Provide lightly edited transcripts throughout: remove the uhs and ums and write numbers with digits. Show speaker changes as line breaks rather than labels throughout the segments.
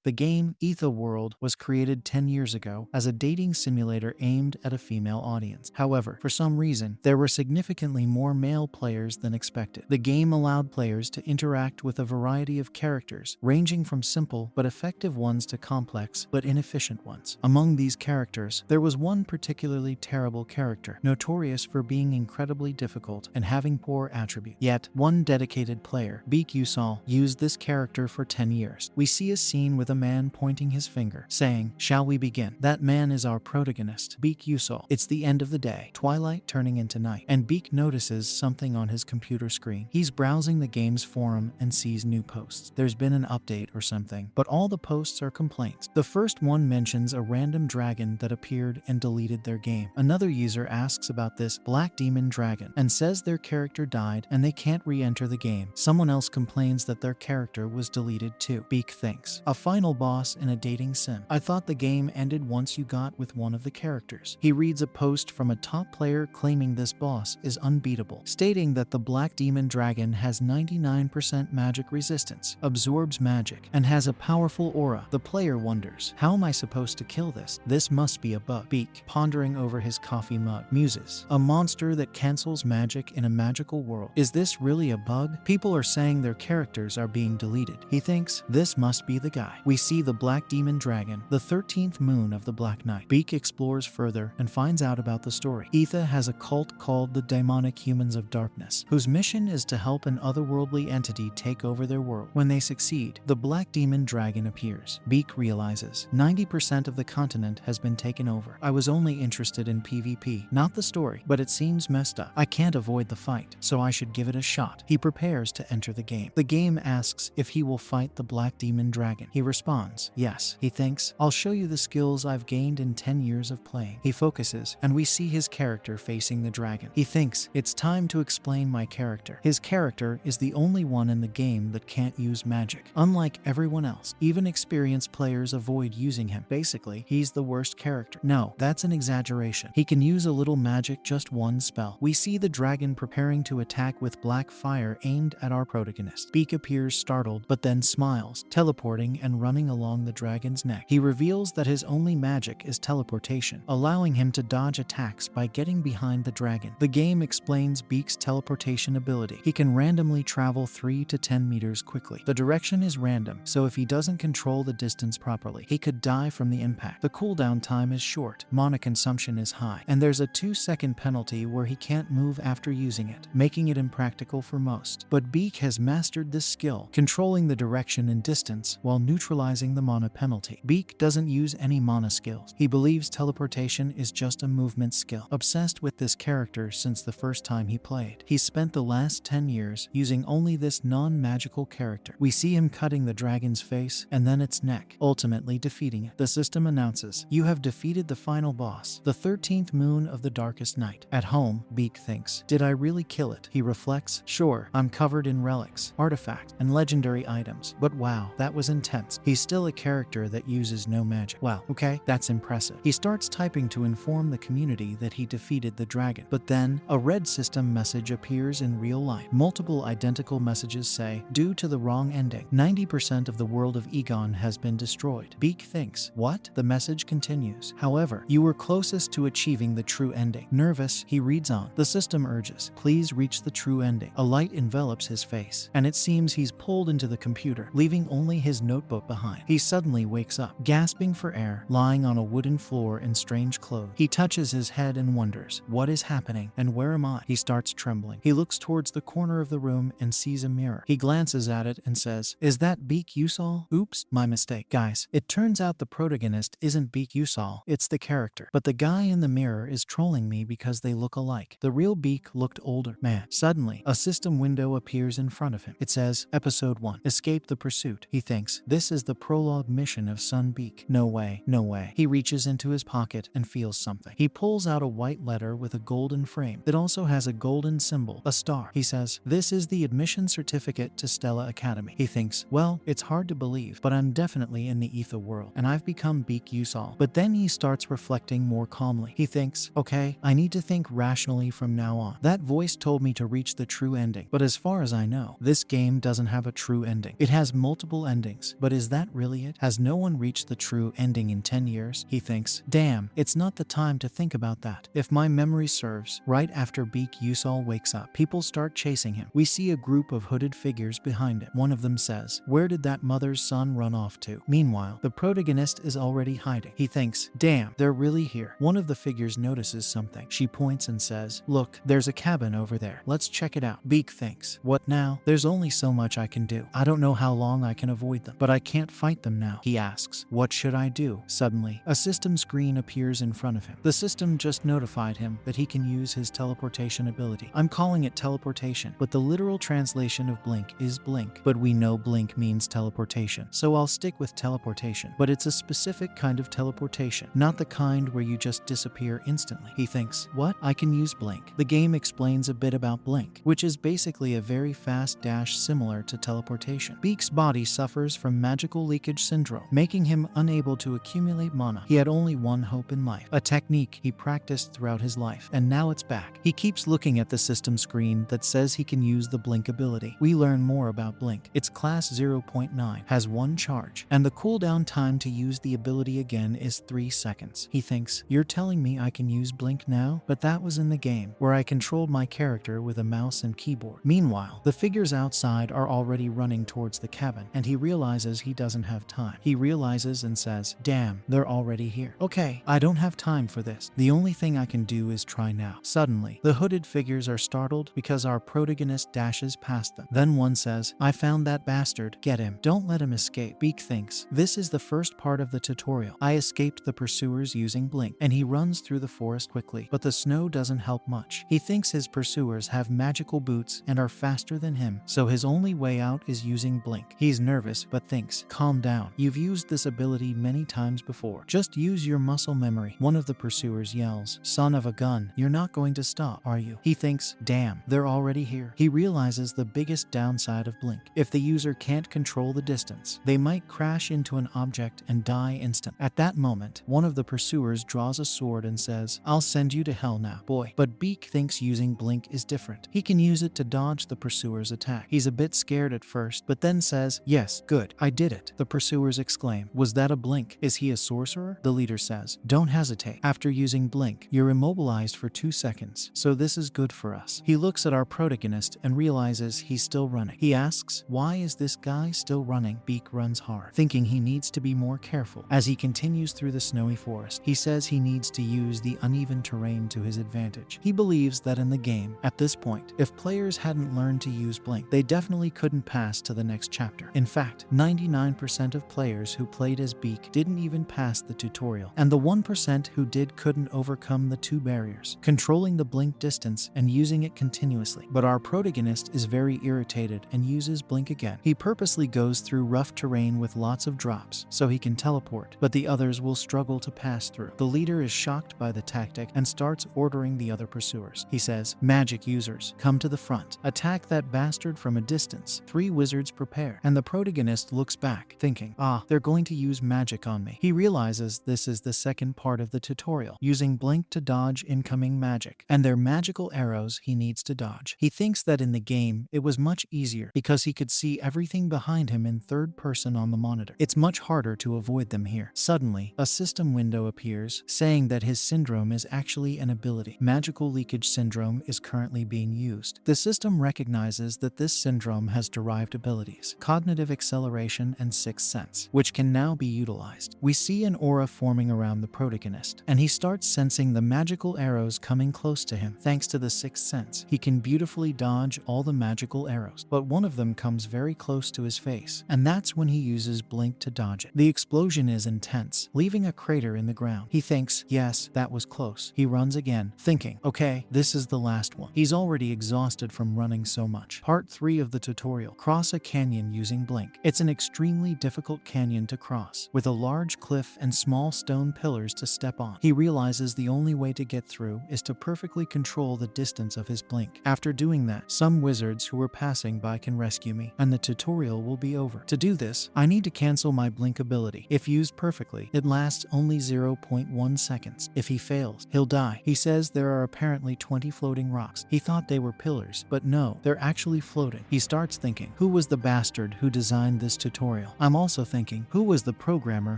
The game, Ether World, was created 10 years ago as a dating simulator aimed at a female audience. However, for some reason, there were significantly more male players than expected. The game allowed players to interact with a variety of characters, ranging from simple but effective ones to complex but inefficient ones. Among these characters, there was one particularly terrible character, notorious for being incredibly difficult and having poor attributes. Yet, one dedicated player, Beak Yusal, used this character for 10 years. We see a scene with a man pointing his finger, saying, "Shall we begin?" That man is our protagonist, Beak Yusal. It's the end of the day, twilight turning into night, and Beak notices something on his computer screen. He's browsing the game's forum and sees new posts. There's been an update or something, but all the posts are complaints. The first one mentions a random dragon that appeared and deleted their game. Another user asks about this black demon dragon and says their character died and they can't re-enter the game. Someone else complains that their character was deleted too. Beak thinks, a final boss in a dating sim. I thought the game ended once you got with one of the characters. He reads a post from a top player claiming this boss is unbeatable, stating that the black demon dragon has 99% magic resistance, absorbs magic, and has a powerful aura. The player wonders, how am I supposed to kill this? This must be a bug. Beak, pondering over his coffee mug, muses, a monster that cancels magic in a magical world. Is this really a bug? People are saying their characters are being deleted. He thinks, this must be the guy. We see the black demon dragon, the 13th moon of the Black Knight. Beak explores further and finds out about the story. Etha has a cult called the Demonic Humans of Darkness, whose mission is to help an otherworldly entity take over their world. When they succeed, the black demon dragon appears. Beak realizes 90% of the continent has been taken over. I was only interested in PvP, not the story, but it seems messed up. I can't avoid the fight, so I should give it a shot. He prepares to enter the game. The game asks if he will fight the black demon dragon. He responds, yes. He thinks, I'll show you the skills I've gained in 10 years of playing. He focuses, and we see his character facing the dragon. He thinks, it's time to explain my character. His character is the only one in the game that can't use magic. Unlike everyone else, even experienced players avoid using him. Basically, he's the worst character. No, that's an exaggeration. He can use a little magic, just one spell. We see the dragon preparing to attack with black fire aimed at our protagonist. Beak appears startled, but then smiles, teleporting and running along the dragon's neck. He reveals that his only magic is teleportation, allowing him to dodge attacks by getting behind the dragon. The game explains Beak's teleportation ability. He can randomly travel 3 to 10 meters quickly. The direction is random, so if he doesn't control the distance properly, he could die from the impact. The cooldown time is short, mana consumption is high, and there's a 2-second penalty where he can't move after using it, making it impractical for most. But Beak has mastered this skill, controlling the direction and distance while neutralizing the mana penalty. Beak doesn't use any mana skills. He believes teleportation is just a movement skill. Obsessed with this character since the first time he played, he spent the last 10 years using only this non-magical character. We see him cutting the dragon's face and then its neck, ultimately defeating it. The system announces, you have defeated the final boss, the 13th moon of the darkest night. At home, Beak thinks, did I really kill it? He reflects, sure, I'm covered in relics, artifacts, and legendary items, but wow, that was intense. He's still a character that uses no magic. Wow, okay, that's impressive. He starts typing to inform the community that he defeated the dragon, but then a red system message appears in real life. Multiple identical messages say, due to the wrong ending, 90% of the world of Egon has been destroyed. Beak thinks, what? The message continues. However, you were closest to achieving the true ending. Nervous, he reads on. The system urges, please reach the true ending. A light envelops his face, and it seems he's pulled into the computer, leaving only his notebook behind. He suddenly wakes up, gasping for air, lying on a wooden floor in strange clothes. He touches his head and wonders, what is happening, and where am I? He starts trembling. He looks towards the corner of the room and sees a mirror. He glances at it and says, is that Beak Yusal? Oops, my mistake. Guys, it turns out the protagonist isn't Beak Yusal, it's the character. But the guy in the mirror is trolling me because they look alike. The real Beak looked older. Man. Suddenly, a system window appears in front of him. It says, Episode 1, Escape the Pursuit. He thinks, this is the prologue mission of Sun Beak. No way, no way. He reaches into his pocket and feels something. He pulls out a white letter with a golden frame that also has a golden symbol, a star. He says, this is the admission certificate to Stella Academy. He thinks, well, it's hard to believe, but I'm definitely in the Ether world, and I've become Beak Yusal. But then he starts reflecting more calmly. He thinks, okay, I need to think rationally from now on. That voice told me to reach the true ending, but as far as I know, this game doesn't have a true ending. It has multiple endings, but is that really it? Has no one reached the true ending in 10 years? He thinks. Damn, it's not the time to think about that. If my memory serves, right after Beak Yusol wakes up, people start chasing him. We see a group of hooded figures behind him. One of them says, "Where did that mother's son run off to?" Meanwhile, the protagonist is already hiding. He thinks, damn, they're really here. One of the figures notices something. She points and says, "Look, there's a cabin over there. Let's check it out." Beak thinks, what now? There's only so much I can do. I don't know how long I can avoid them, but I can't fight them now. He asks, what should I do? Suddenly, a system screen appears in front of him. The system just notified him that he can use his teleportation ability. I'm calling it teleportation, but the literal translation of blink is blink. But we know blink means teleportation, so I'll stick with teleportation. But it's a specific kind of teleportation, not the kind where you just disappear instantly. He thinks, what? I can use blink. The game explains a bit about blink, which is basically a very fast dash similar to teleportation. Beak's body suffers from magical leakage syndrome, making him unable to accumulate mana. He had only one hope in life, a technique he practiced throughout his life, and now it's back. He keeps looking at the system screen that says he can use the blink ability. We learn more about blink. It's class 0.9, has 1 charge, and the cooldown time to use the ability again is 3 seconds. He thinks, you're telling me I can use blink now? But that was in the game, where I controlled my character with a mouse and keyboard. Meanwhile, the figures outside are already running towards the cabin, and he realizes he doesn't have time. He realizes and says, damn, they're already here. Okay, I don't have time for this. The only thing I can do is try now. Suddenly, the hooded figures are startled because our protagonist dashes past them. Then one says, I found that bastard. Get him. Don't let him escape. Beak thinks, this is the first part of the tutorial. I escaped the pursuers using blink, and he runs through the forest quickly, but the snow doesn't help much. He thinks his pursuers have magical boots and are faster than him, so his only way out is using blink. He's nervous, but thinks, calm down. You've used this ability many times before. Just use your muscle memory. One of the pursuers yells, son of a gun, you're not going to stop, are you? He thinks, damn, they're already here. He realizes the biggest downside of blink. If the user can't control the distance, they might crash into an object and die instant. At that moment, one of the pursuers draws a sword and says, I'll send you to hell now, boy. But Beak thinks using blink is different. He can use it to dodge the pursuer's attack. He's a bit scared at first, but then says, yes, good, I did it. The pursuers exclaim, was that a blink? Is he a sorcerer? The leader says, don't hesitate. After using blink, you're immobilized for 2 seconds, so this is good for us. He looks at our protagonist and realizes he's still running. He asks, why is this guy still running? Beak runs hard, thinking he needs to be more careful. As he continues through the snowy forest, he says he needs to use the uneven terrain to his advantage. He believes that in the game, at this point, if players hadn't learned to use blink, they definitely couldn't pass to the next chapter. In fact, 99% of players who played as Beak didn't even pass the tutorial, and the 1% who did couldn't overcome the 2 barriers, controlling the blink distance and using it continuously. But our protagonist is very irritated and uses blink again. He purposely goes through rough terrain with lots of drops so he can teleport, but the others will struggle to pass through. The leader is shocked by the tactic and starts ordering the other pursuers. He says, magic users, come to the front. Attack that bastard from a distance. 3 wizards prepare, and the protagonist looks back, thinking, they're going to use magic on me. He realizes this is the second part of the tutorial, using blink to dodge incoming magic, and they're magical arrows he needs to dodge. He thinks that in the game, it was much easier because he could see everything behind him in third person on the monitor. It's much harder to avoid them here. Suddenly, a system window appears, saying that his syndrome is actually an ability. Magical leakage syndrome is currently being used. The system recognizes that this syndrome has derived abilities, cognitive acceleration and sixth sense, which can now be utilized. We see an aura forming around the protagonist, and he starts sensing the magical arrows coming close to him. Thanks to the sixth sense, he can beautifully dodge all the magical arrows, but one of them comes very close to his face, and that's when he uses blink to dodge it. The explosion is intense, leaving a crater in the ground. He thinks, yes, that was close. He runs again, thinking, okay, this is the last one. He's already exhausted from running so much. Part 3 of the tutorial, cross a canyon using blink. It's an extremely difficult canyon to cross, with a large cliff and small stone pillars to step on. He realizes the only way to get through is to perfectly control the distance of his blink. After doing that, some wizards who were passing by can rescue me, and the tutorial will be over. To do this, I need to cancel my blink ability. If used perfectly, it lasts only 0.1 seconds. If he fails, he'll die. He says there are apparently 20 floating rocks. He thought they were pillars, but no, they're actually floating. He starts thinking, who was the bastard who designed this tutorial? tutorial. I'm also thinking, who was the programmer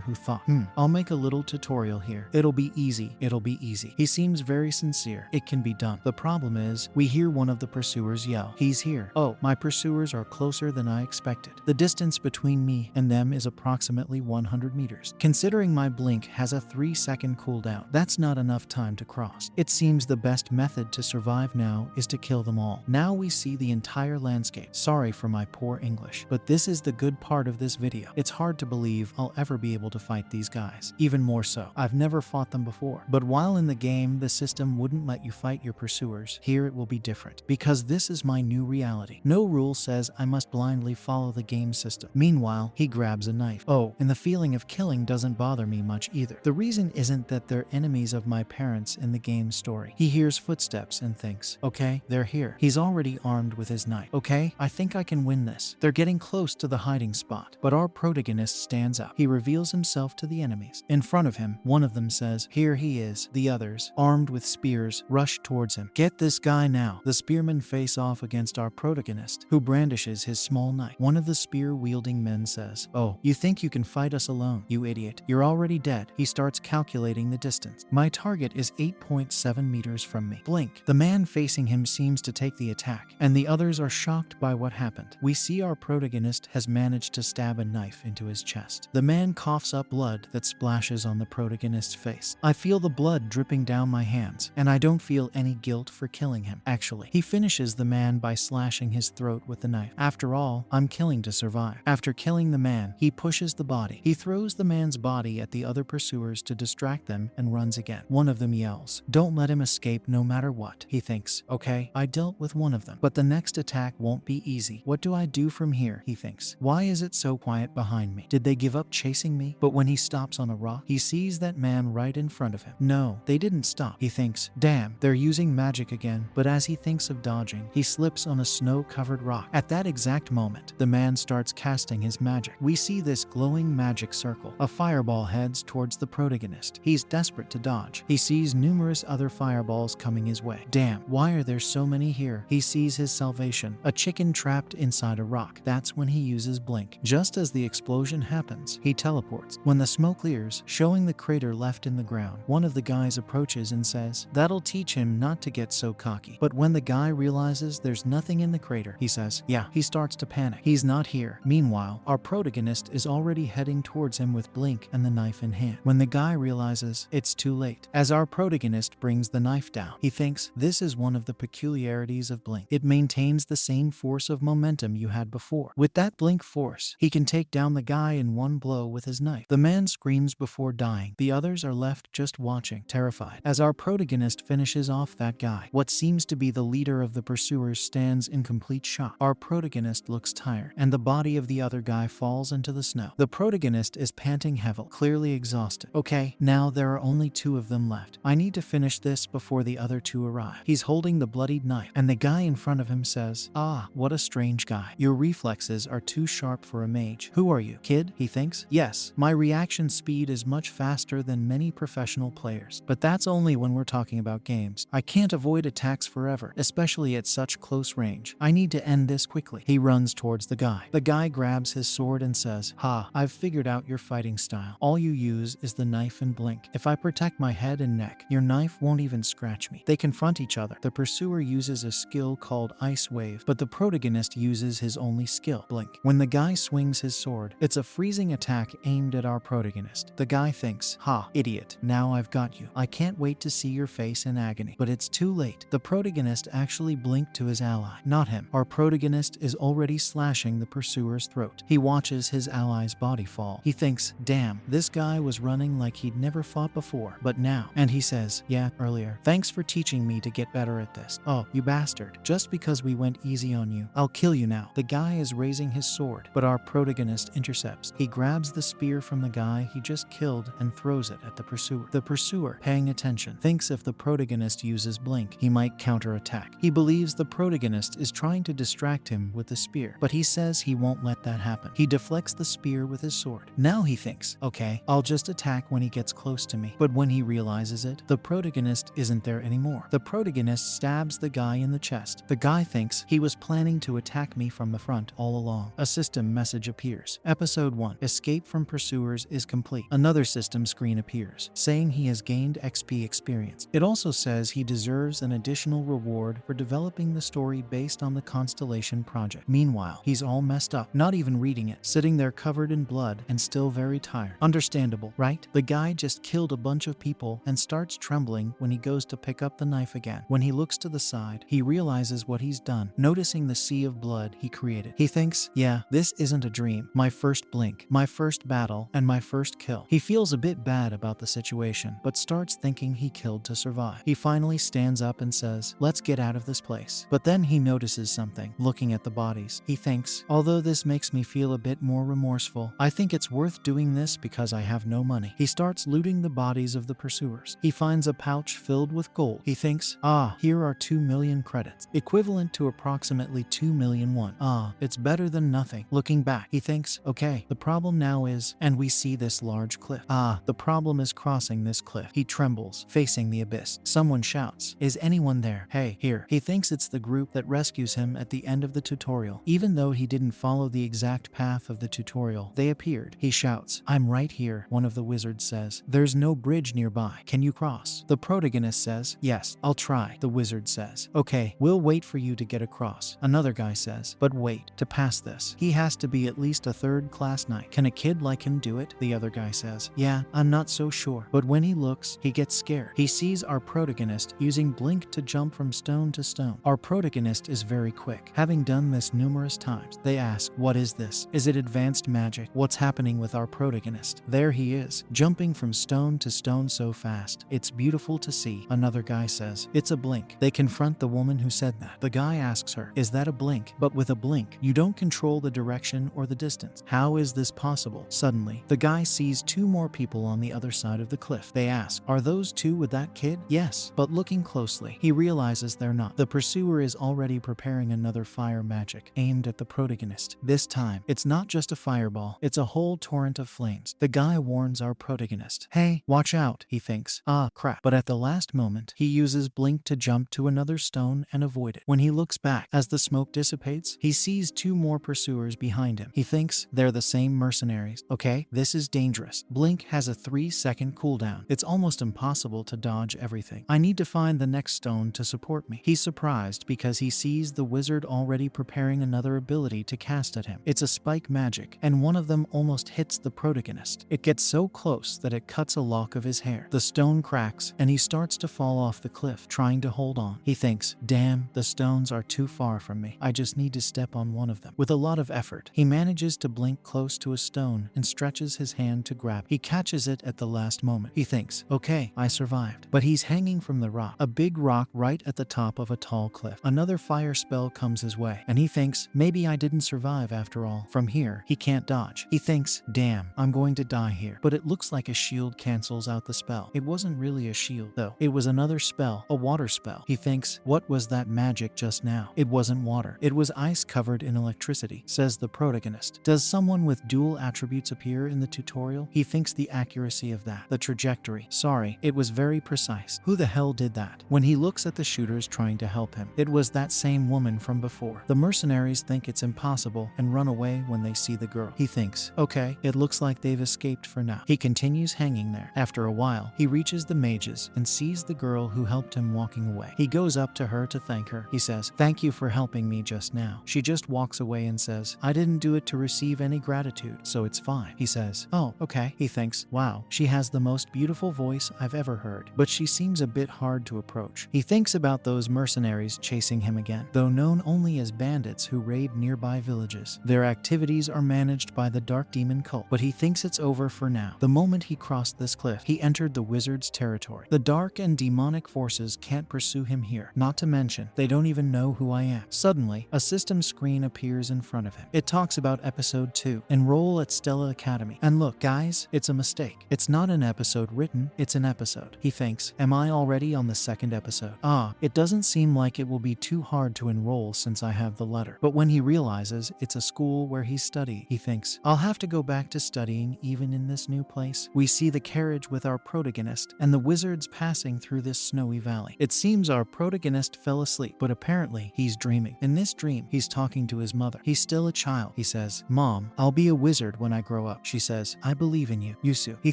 who thought, I'll make a little tutorial here. It'll be easy. It'll be easy. He seems very sincere. It can be done. The problem is, we hear one of the pursuers yell, he's here. Oh, my pursuers are closer than I expected. The distance between me and them is approximately 100 meters. Considering my blink has a 3-second cooldown, that's not enough time to cross. It seems the best method to survive now is to kill them all. Now we see the entire landscape. Sorry for my poor English, but this is the good part of this video. It's hard to believe I'll ever be able to fight these guys. Even more so, I've never fought them before. But while in the game, the system wouldn't let you fight your pursuers, here it will be different. Because this is my new reality. No rule says I must blindly follow the game system. Meanwhile, he grabs a knife. Oh, and the feeling of killing doesn't bother me much either. The reason isn't that they're enemies of my parents in the game's story. He hears footsteps and thinks, okay, they're here. He's already armed with his knife. Okay, I think I can win this. They're getting close to the hiding spot, but our protagonist stands up. He reveals himself to the enemies. In front of him, one of them says, here he is. The others, armed with spears, rush towards him. Get this guy now. The spearmen face off against our protagonist, who brandishes his small knife. One of the spear-wielding men says, oh, you think you can fight us alone, you idiot. You're already dead. He starts calculating the distance. My target is 8.7 meters from me. Blink. The man facing him seems to take the attack, and the others are shocked by what happened. We see our protagonist has managed to stab a knife into his chest. The man coughs up blood that splashes on the protagonist's face. I feel the blood dripping down my hands, and I don't feel any guilt for killing him. Actually, he finishes the man by slashing his throat with the knife. After all, I'm killing to survive. After killing the man, he pushes the body. He throws the man's body at the other pursuers to distract them and runs again. One of them yells, don't let him escape no matter what. He thinks, okay, I dealt with one of them, but the next attack won't be easy. What do I do from here? He thinks. Why is it so quiet behind me? Did they give up chasing me? But when he stops on a rock, he sees that man right in front of him. No, they didn't stop. He thinks, damn, they're using magic again. But as he thinks of dodging, he slips on a snow-covered rock. At that exact moment, the man starts casting his magic. We see this glowing magic circle. A fireball heads towards the protagonist. He's desperate to dodge. He sees numerous other fireballs coming his way. Damn, why are there so many here? He sees his salvation, a chicken trapped inside a rock. That's when he uses blink. Just as the explosion happens, he teleports. When the smoke clears, showing the crater left in the ground, one of the guys approaches and says, that'll teach him not to get so cocky. But when the guy realizes there's nothing in the crater, he says, yeah, he starts to panic. He's not here. Meanwhile, our protagonist is already heading towards him with blink and the knife in hand. When the guy realizes it's too late, as our protagonist brings the knife down, he thinks this is one of the peculiarities of blink. It maintains the same force of momentum you had before. With that blink force, he can take down the guy in one blow with his knife. The man screams before dying. The others are left just watching, terrified. As our protagonist finishes off that guy, what seems to be the leader of the pursuers stands in complete shock. Our protagonist looks tired, and the body of the other guy falls into the snow. The protagonist is panting heavily, clearly exhausted. Okay, now there are only two of them left. I need to finish this before the other two arrive. He's holding the bloodied knife, and the guy in front of him says, ah, what a strange guy. Your reflexes are too sharp for a mage. Who are you, kid? He thinks. Yes, my reaction speed is much faster than many professional players. But that's only when we're talking about games. I can't avoid attacks forever, especially at such close range. I need to end this quickly. He runs towards the guy. The guy grabs his sword and says, ha, I've figured out your fighting style. All you use is the knife and blink. If I protect my head and neck, your knife won't even scratch me. They confront each other. The pursuer uses a skill called Ice Wave, but the protagonist uses his only skill, blink. When the guy swings his sword, it's a freezing attack aimed at our protagonist. The guy thinks, ha, idiot, now I've got you. I can't wait to see your face in agony. But it's too late. The protagonist actually blinked to his ally, not him. Our protagonist is already slashing the pursuer's throat. He watches his ally's body fall. He thinks, damn, this guy was running like he'd never fought before, but now. And he says, yeah, earlier. Thanks for teaching me to get better at this. Oh, you bastard. Just because we went easy on you, I'll kill you now. The guy is raising his sword, but our protagonist intercepts. He grabs the spear from the guy he just killed and throws it at the pursuer. The pursuer, paying attention, thinks if the protagonist uses blink, he might counterattack. He believes the protagonist is trying to distract him with the spear, but he says he won't let that happen. He deflects the spear with his sword. Now he thinks, okay, I'll just attack when he gets close to me. But when he realizes it, the protagonist isn't there anymore. The protagonist stabs the guy in the chest. The guy thinks he was planning to attack me from the front all along. A system message appears. appears. Episode 1. Escape from pursuers is complete. Another system screen appears, saying he has gained XP experience. It also says he deserves an additional reward for developing the story based on the Constellation project. Meanwhile, he's all messed up, not even reading it, sitting there covered in blood and still very tired. Understandable, right? The guy just killed a bunch of people and starts trembling when he goes to pick up the knife again. When he looks to the side, he realizes what he's done, noticing the sea of blood he created. He thinks, yeah, this isn't a dream. My first blink, my first battle, and my first kill. He feels a bit bad about the situation, but starts thinking he killed to survive. He finally stands up and says, let's get out of this place. But then he notices something, looking at the bodies. He thinks, although this makes me feel a bit more remorseful, I think it's worth doing this because I have no money. He starts looting the bodies of the pursuers. He finds a pouch filled with gold. He thinks, here are 2 million credits, equivalent to approximately 2 million won. It's better than nothing. Looking back, he thinks, okay, the problem now is, and we see this large cliff. The problem is crossing this cliff. He trembles, facing the abyss. Someone shouts, is anyone there? Hey, here. He thinks it's the group that rescues him at the end of the tutorial. Even though he didn't follow the exact path of the tutorial, they appeared. He shouts, I'm right here. One of the wizards says, there's no bridge nearby. Can you cross? The protagonist says, yes, I'll try. The wizard says, okay, we'll wait for you to get across. Another guy says, but wait, to pass this, he has to be at least a third-class knight. Can a kid like him do it? The other guy says, yeah, I'm not so sure. But when he looks, he gets scared. He sees our protagonist using blink to jump from stone to stone. Our protagonist is very quick, having done this numerous times. They ask, what is this? Is it advanced magic? What's happening with our protagonist? There he is, jumping from stone to stone so fast. It's beautiful to see. Another guy says, it's a blink. They confront the woman who said that. The guy asks her, is that a blink? But with a blink, you don't control the direction or the distance. How is this possible? Suddenly, the guy sees 2 more people on the other side of the cliff. They ask, are those 2 with that kid? Yes, but looking closely, he realizes they're not. The pursuer is already preparing another fire magic aimed at the protagonist. This time, it's not just a fireball, it's a whole torrent of flames. The guy warns our protagonist, hey, watch out, he thinks. Crap. But at the last moment, he uses blink to jump to another stone and avoid it. When he looks back, as the smoke dissipates, he sees 2 more pursuers behind him. He thinks they're the same mercenaries. Okay, this is dangerous. Blink has a 3-second cooldown. It's almost impossible to dodge everything. I need to find the next stone to support me. He's surprised because he sees the wizard already preparing another ability to cast at him. It's a spike magic, and one of them almost hits the protagonist. It gets so close that it cuts a lock of his hair. The stone cracks, and he starts to fall off the cliff, trying to hold on. He thinks, damn, the stones are too far from me. I just need to step on one of them. With a lot of effort, he manages to blink close to a stone and stretches his hand to grab it. He catches it at the last moment. He thinks, okay, I survived. But he's hanging from the rock, a big rock right at the top of a tall cliff. Another fire spell comes his way, and he thinks, maybe I didn't survive after all. From here, he can't dodge. He thinks, damn, I'm going to die here. But it looks like a shield cancels out the spell. It wasn't really a shield, though. It was another spell, a water spell. He thinks, what was that magic just now? It wasn't water. It was ice covered in electricity, says the protagonist. Does someone with dual attributes appear in the tutorial? He thinks the accuracy of that. The trajectory. Sorry, it was very precise. Who the hell did that? When he looks at the shooters trying to help him, it was that same woman from before. The mercenaries think it's impossible and run away when they see the girl. He thinks, okay, it looks like they've escaped for now. He continues hanging there. After a while, he reaches the mages and sees the girl who helped him walking away. He goes up to her to thank her. He says, thank you for helping me just now. She just walks away and says, I didn't do it to receive any gratitude, so it's fine. He says, oh, okay. He thinks, wow, she has the most beautiful voice I've ever heard, but she seems a bit hard to approach. He thinks about those mercenaries chasing him again, though known only as bandits who raid nearby villages. Their activities are managed by the Dark Demon cult, but he thinks it's over for now. The moment he crossed this cliff, he entered the wizard's territory. The dark and demonic forces can't pursue him here, not to mention, they don't even know who I am. Suddenly, a system screen appears in front of him. It talks about episode 2, enroll at Stella Academy. And look, guys, it's a mistake. It's not an episode written, it's an episode. He thinks, am I already on the 2nd episode? It doesn't seem like it will be too hard to enroll since I have the letter. But when he realizes it's a school where he's studying, he thinks, I'll have to go back to studying even in this new place. We see the carriage with our protagonist and the wizards passing through this snowy valley. It seems our protagonist fell asleep, but apparently he's dreaming. In this dream, he's talking to his mother. He's still a child, he says. says, "Mom, I'll be a wizard when I grow up." She says, "I believe in you, Yusu." He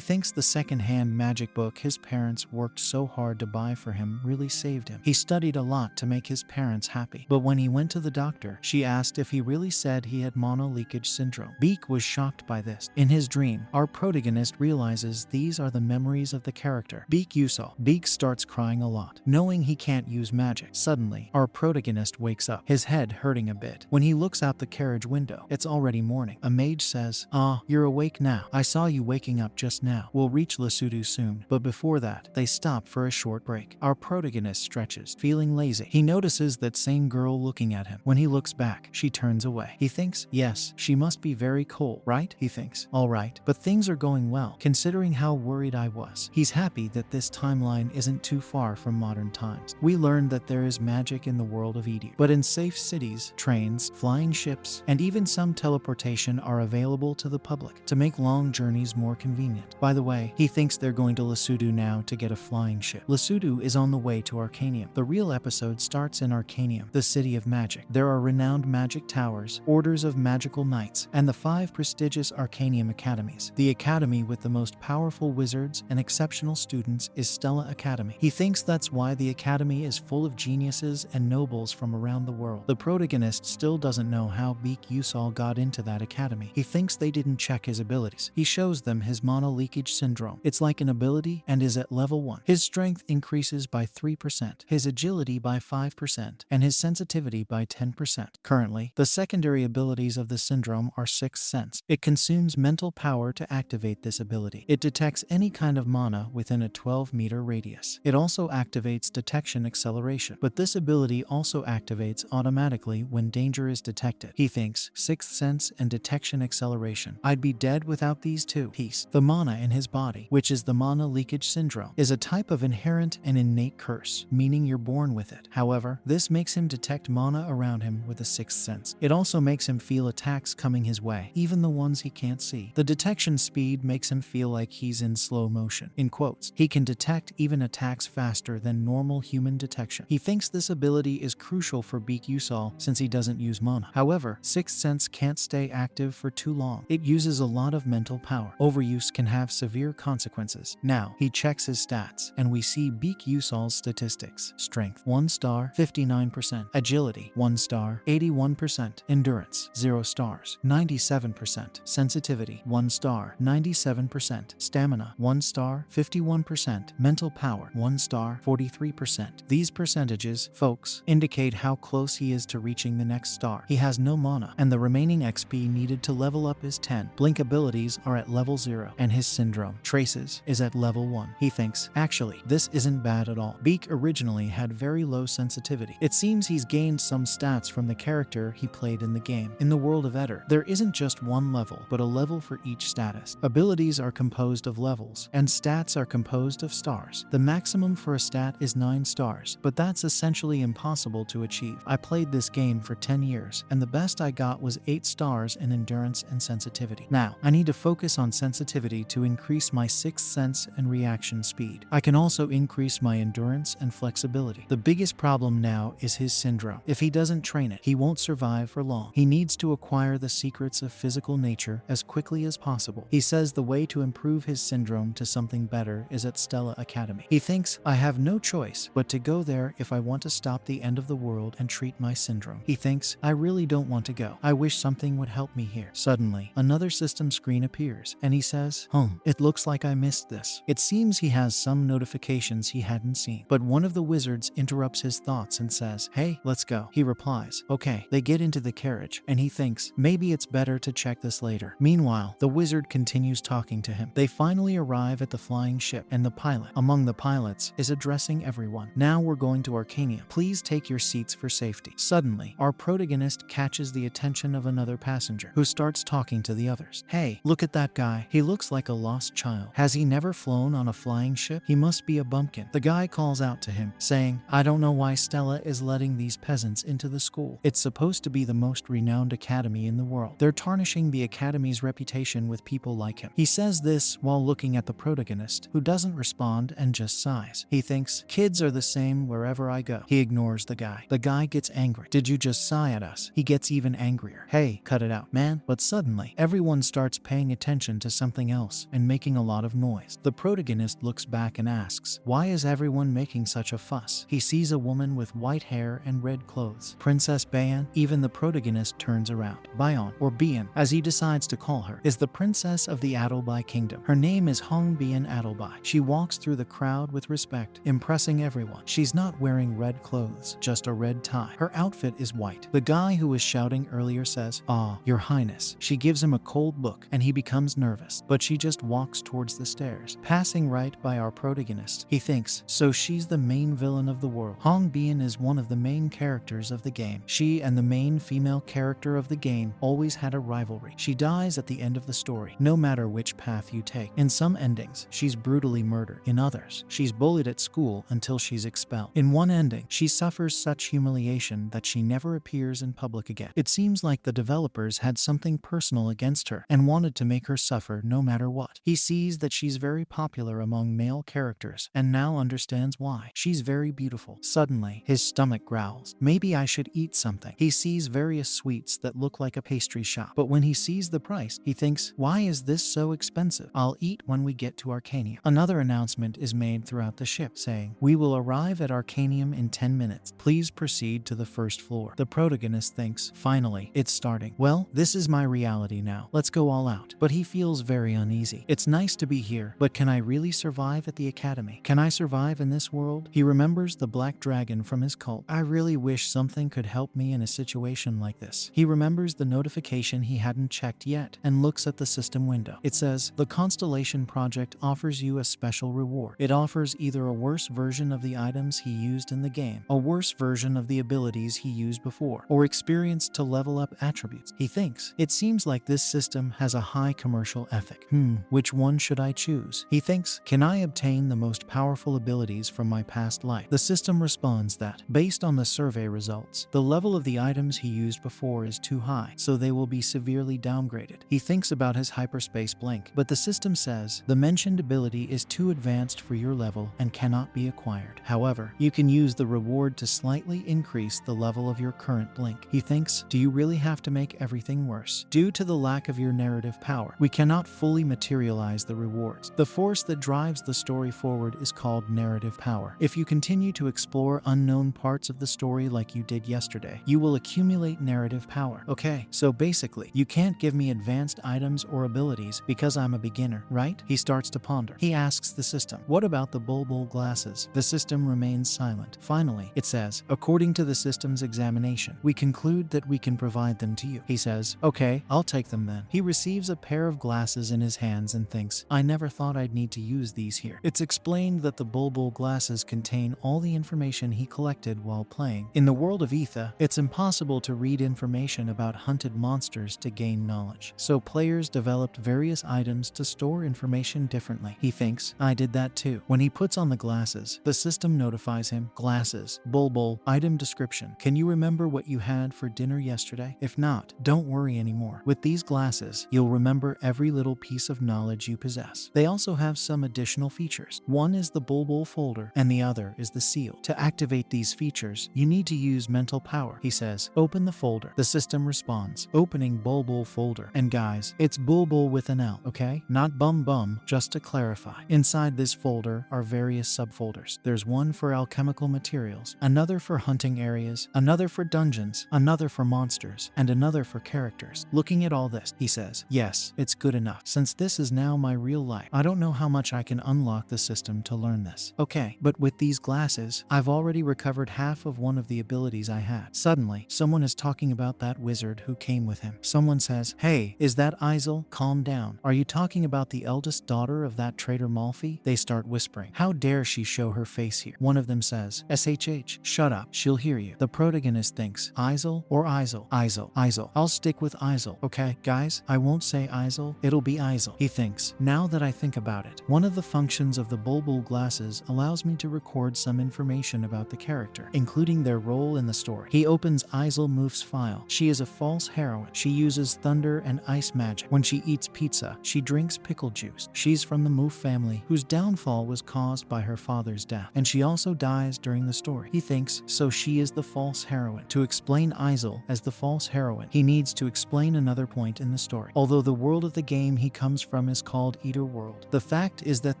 thinks the second-hand magic book his parents worked so hard to buy for him really saved him. He studied a lot to make his parents happy. But when he went to the doctor, she asked if he really said he had monoleakage syndrome. Beak was shocked by this. In his dream, our protagonist realizes these are the memories of the character, Beak Yusol. Beak starts crying a lot, knowing he can't use magic. Suddenly, our protagonist wakes up, his head hurting a bit. When he looks out the carriage window, it's already morning. A mage says, "Ah, you're awake now. I saw you waking up just now. We'll reach Lesotho soon." But before that, they stop for a short break. Our protagonist stretches, feeling lazy. He notices that same girl looking at him. When he looks back, she turns away. He thinks, yes, she must be very cold, right? He thinks, all right, but things are going well, considering how worried I was. He's happy that this timeline isn't too far from modern times. We learn that there is magic in the world of Edu, but in safe cities, trains, flying ships, and even some teleportation are available to the public to make long journeys more convenient. By the way, he thinks they're going to Lesotho now to get a flying ship. Lesotho is on the way to Arcanium. The real episode starts in Arcanium, the city of magic. There are renowned magic towers, orders of magical knights, and the 5 prestigious Arcanium academies. The academy with the most powerful wizards and exceptional students is Stella Academy. He thinks that's why the academy is full of geniuses and nobles from around the world. The protagonist still doesn't know how Beak Yusol got into that academy. He thinks they didn't check his abilities. He shows them his monoleakage syndrome. It's like an ability and is at level 1. His strength increases by 3%, his agility by 5%, and his sensitivity by 10%. Currently, the secondary abilities of the syndrome are Sixth Sense. It consumes mental power to activate this ability. It detects any kind of mana within a 12-meter radius. It also activates detection acceleration, but this ability also activates automatically when danger is detected. He thinks, Sixth Sense and detection acceleration. I'd be dead without these two. Peace. The mana in his body, which is the mana leakage syndrome, is a type of inherent and innate curse, meaning you're born with it. However, this makes him detect mana around him with a sixth sense. It also makes him feel attacks coming his way, even the ones he can't see. The detection speed makes him feel like he's in slow motion. In quotes, he can detect even attacks faster than normal human detection. He thinks this ability is crucial for Beak Yusol since he doesn't use mana. However, Sixth Sense can't stay active for too long. It uses a lot of mental power. Overuse can have severe consequences. Now, he checks his stats, and we see Beak Yusol's statistics. Strength, 1 star, 59%. Agility, 1 star, 81%. Endurance, 0 stars, 97%. Sensitivity, 1 star, 97%. Stamina, 1 star, 51%. Mental power, 1 star, 43%. These percentages, folks, indicate how close he is to reaching the next star. He has no mana, and the remaining XP needed to level up is 10. Blink abilities are at level 0, and his syndrome, Traces, is at level 1. He thinks, actually, this isn't bad at all. Beak originally had very low sensitivity. It seems he's gained some stats from the character he played in the game. In the world of Eder, there isn't just one level, but a level for each status. Abilities are composed of levels, and stats are composed of stars. The maximum for a stat is 9 stars, but that's essentially impossible to achieve. I played this game for 10 years, and the best I got was 8 stars in endurance and sensitivity. Now, I need to focus on sensitivity to increase my sixth sense and reaction speed. I can also increase my endurance and flexibility. The biggest problem now is his syndrome. If he doesn't train it, he won't survive for long. He needs to acquire the secrets of physical nature as quickly as possible. He says the way to improve his syndrome to something better is at Stella Academy. He thinks, I have no choice but to go there if I want to stop the end of the world and treat my syndrome. He thinks, I really don't want to go. I wish something would help me here. Suddenly, another system screen appears, and he says, it looks like I missed this. It seems he has some notifications he hadn't seen, but one of the wizards interrupts his thoughts and says, hey, let's go. He replies, okay. They get into the carriage, and he thinks, maybe it's better to check this later. Meanwhile, the wizard continues talking to him. They finally arrive at the flying ship, and the pilot, among the pilots, is addressing everyone. Now we're going to Arcania. Please take your seats for safety. Suddenly, our protagonist catches the attention of another passenger, who starts talking to the others. Hey, look at that guy. He looks like a lost child. Has he never flown on a flying ship? He must be a bumpkin. The guy calls out to him, saying, I don't know why Stella is letting these peasants into the school. It's supposed to be the most renowned academy in the world. They're tarnishing the academy's reputation with people like him. He says this while looking at the protagonist, who doesn't respond and just sighs. He thinks, kids are the same wherever I go. He ignores the guy. The guy gets angry. Did you just sigh at us? He gets even angrier. Hey, Hey, cut it out, man. But suddenly, everyone starts paying attention to something else and making a lot of noise. The protagonist looks back and asks, why is everyone making such a fuss? He sees a woman with white hair and red clothes. Princess Bayan. Even the protagonist turns around. Bayan, or Bian, as he decides to call her, is the princess of the Adelbai kingdom. Her name is Hong Bian Adelbai. She walks through the crowd with respect, impressing everyone. She's not wearing red clothes, just a red tie. Her outfit is white. The guy who was shouting earlier says, "Ah, your highness." She gives him a cold look and he becomes nervous, but she just walks towards the stairs, passing right by our protagonist. He thinks, so she's the main villain of the world. Hong Bian is one of the main characters of the game. She and the main female character of the game always had a rivalry. She dies at the end of the story, no matter which path you take. In some endings, she's brutally murdered. In others, she's bullied at school until she's expelled. In one ending, she suffers such humiliation that she never appears in public again. It seems like the developers had something personal against her and wanted to make her suffer no matter what. He sees that she's very popular among male characters and now understands why. She's very beautiful. Suddenly, his stomach growls. Maybe I should eat something. He sees various sweets that look like a pastry shop, but when he sees the price, he thinks, why is this so expensive? I'll eat when we get to Arcania. Another announcement is made throughout the ship saying, we will arrive at Arcanium in 10 minutes. Please proceed to the first floor. The protagonist thinks, finally, it's starting. Well, this is my reality now. Let's go all out. But he feels very uneasy. It's nice to be here, but can I really survive at the academy? Can I survive in this world? He remembers the black dragon from his cult. I really wish something could help me in a situation like this. He remembers the notification he hadn't checked yet and looks at the system window. It says, the Constellation Project offers you a special reward. It offers either a worse version of the items he used in the game, a worse version of the abilities he used before, or experience to level up attributes. He thinks, it seems like this system has a high commercial ethic. Which one should I choose? He thinks, can I obtain the most powerful abilities from my past life? The system responds that, based on the survey results, the level of the items he used before is too high, so they will be severely downgraded. He thinks about his hyperspace blink, but the system says, the mentioned ability is too advanced for your level and cannot be acquired. However, you can use the reward to slightly increase the level of your current blink. He thinks, do you really have to make everything worse? Due to the lack of your narrative power, we cannot fully materialize the rewards. The force that drives the story forward is called narrative power. If you continue to explore unknown parts of the story like you did yesterday, you will accumulate narrative power. Okay, so basically, you can't give me advanced items or abilities because I'm a beginner, right? He starts to ponder. He asks the system, what about the bulbul glasses? The system remains silent. Finally, it says, according to the system's examination, we conclude that we can provide them to you. He says, okay, I'll take them then. He receives a pair of glasses in his hands and thinks, I never thought I'd need to use these here. It's explained that the bulbul glasses contain all the information he collected while playing. In the world of Ether, it's impossible to read information about hunted monsters to gain knowledge, so players developed various items to store information differently. He thinks, I did that too. When he puts on the glasses, the system notifies him, glasses, bulbul, item description. Can you remember what you had for dinner yesterday? If not, don't worry anymore. With these glasses, you'll remember every little piece of knowledge you possess. They also have some additional features. One is the bulbul folder, and the other is the seal. To activate these features, you need to use mental power. He says, open the folder. The system responds, opening bulbul folder. And guys, it's bulbul with an L, okay? Not bum bum, just to clarify. Inside this folder are various subfolders. There's one for alchemical materials, another for hunting areas, another for dungeons, another for monsters, and another for characters. Looking at all this, he says, yes, it's good enough. Since this is now my real life, I don't know how much I can unlock the system to learn this. Okay, but with these glasses, I've already recovered half of one of the abilities I had. Suddenly, someone is talking about that wizard who came with him. Someone says, hey, is that Isel? Calm down. Are you talking about the eldest daughter of that traitor Malfi? They start whispering. How dare she show her face here? One of them says, SHH, shut up, she'll hear you. The protagonist thinks, Isel or Isel? Isel, Isel. I'll stick with Isel, okay? Guys, I won't say Isel, it'll be Isel. He thinks, now that I think about it, one of the functions of the bulbul glasses allows me to record some information about the character, including their role in the story. He opens Isel Moof's file. She is a false heroine. She uses thunder and ice magic. When she eats pizza, she drinks pickle juice. She's from the Moof family, whose downfall was caused by her father's death, and she also dies during the story. He thinks, so she is the false heroine. To explain Isel as the false heroine, heroine. He needs to explain another point in the story. Although the world of the game he comes from is called Eater World, the fact is that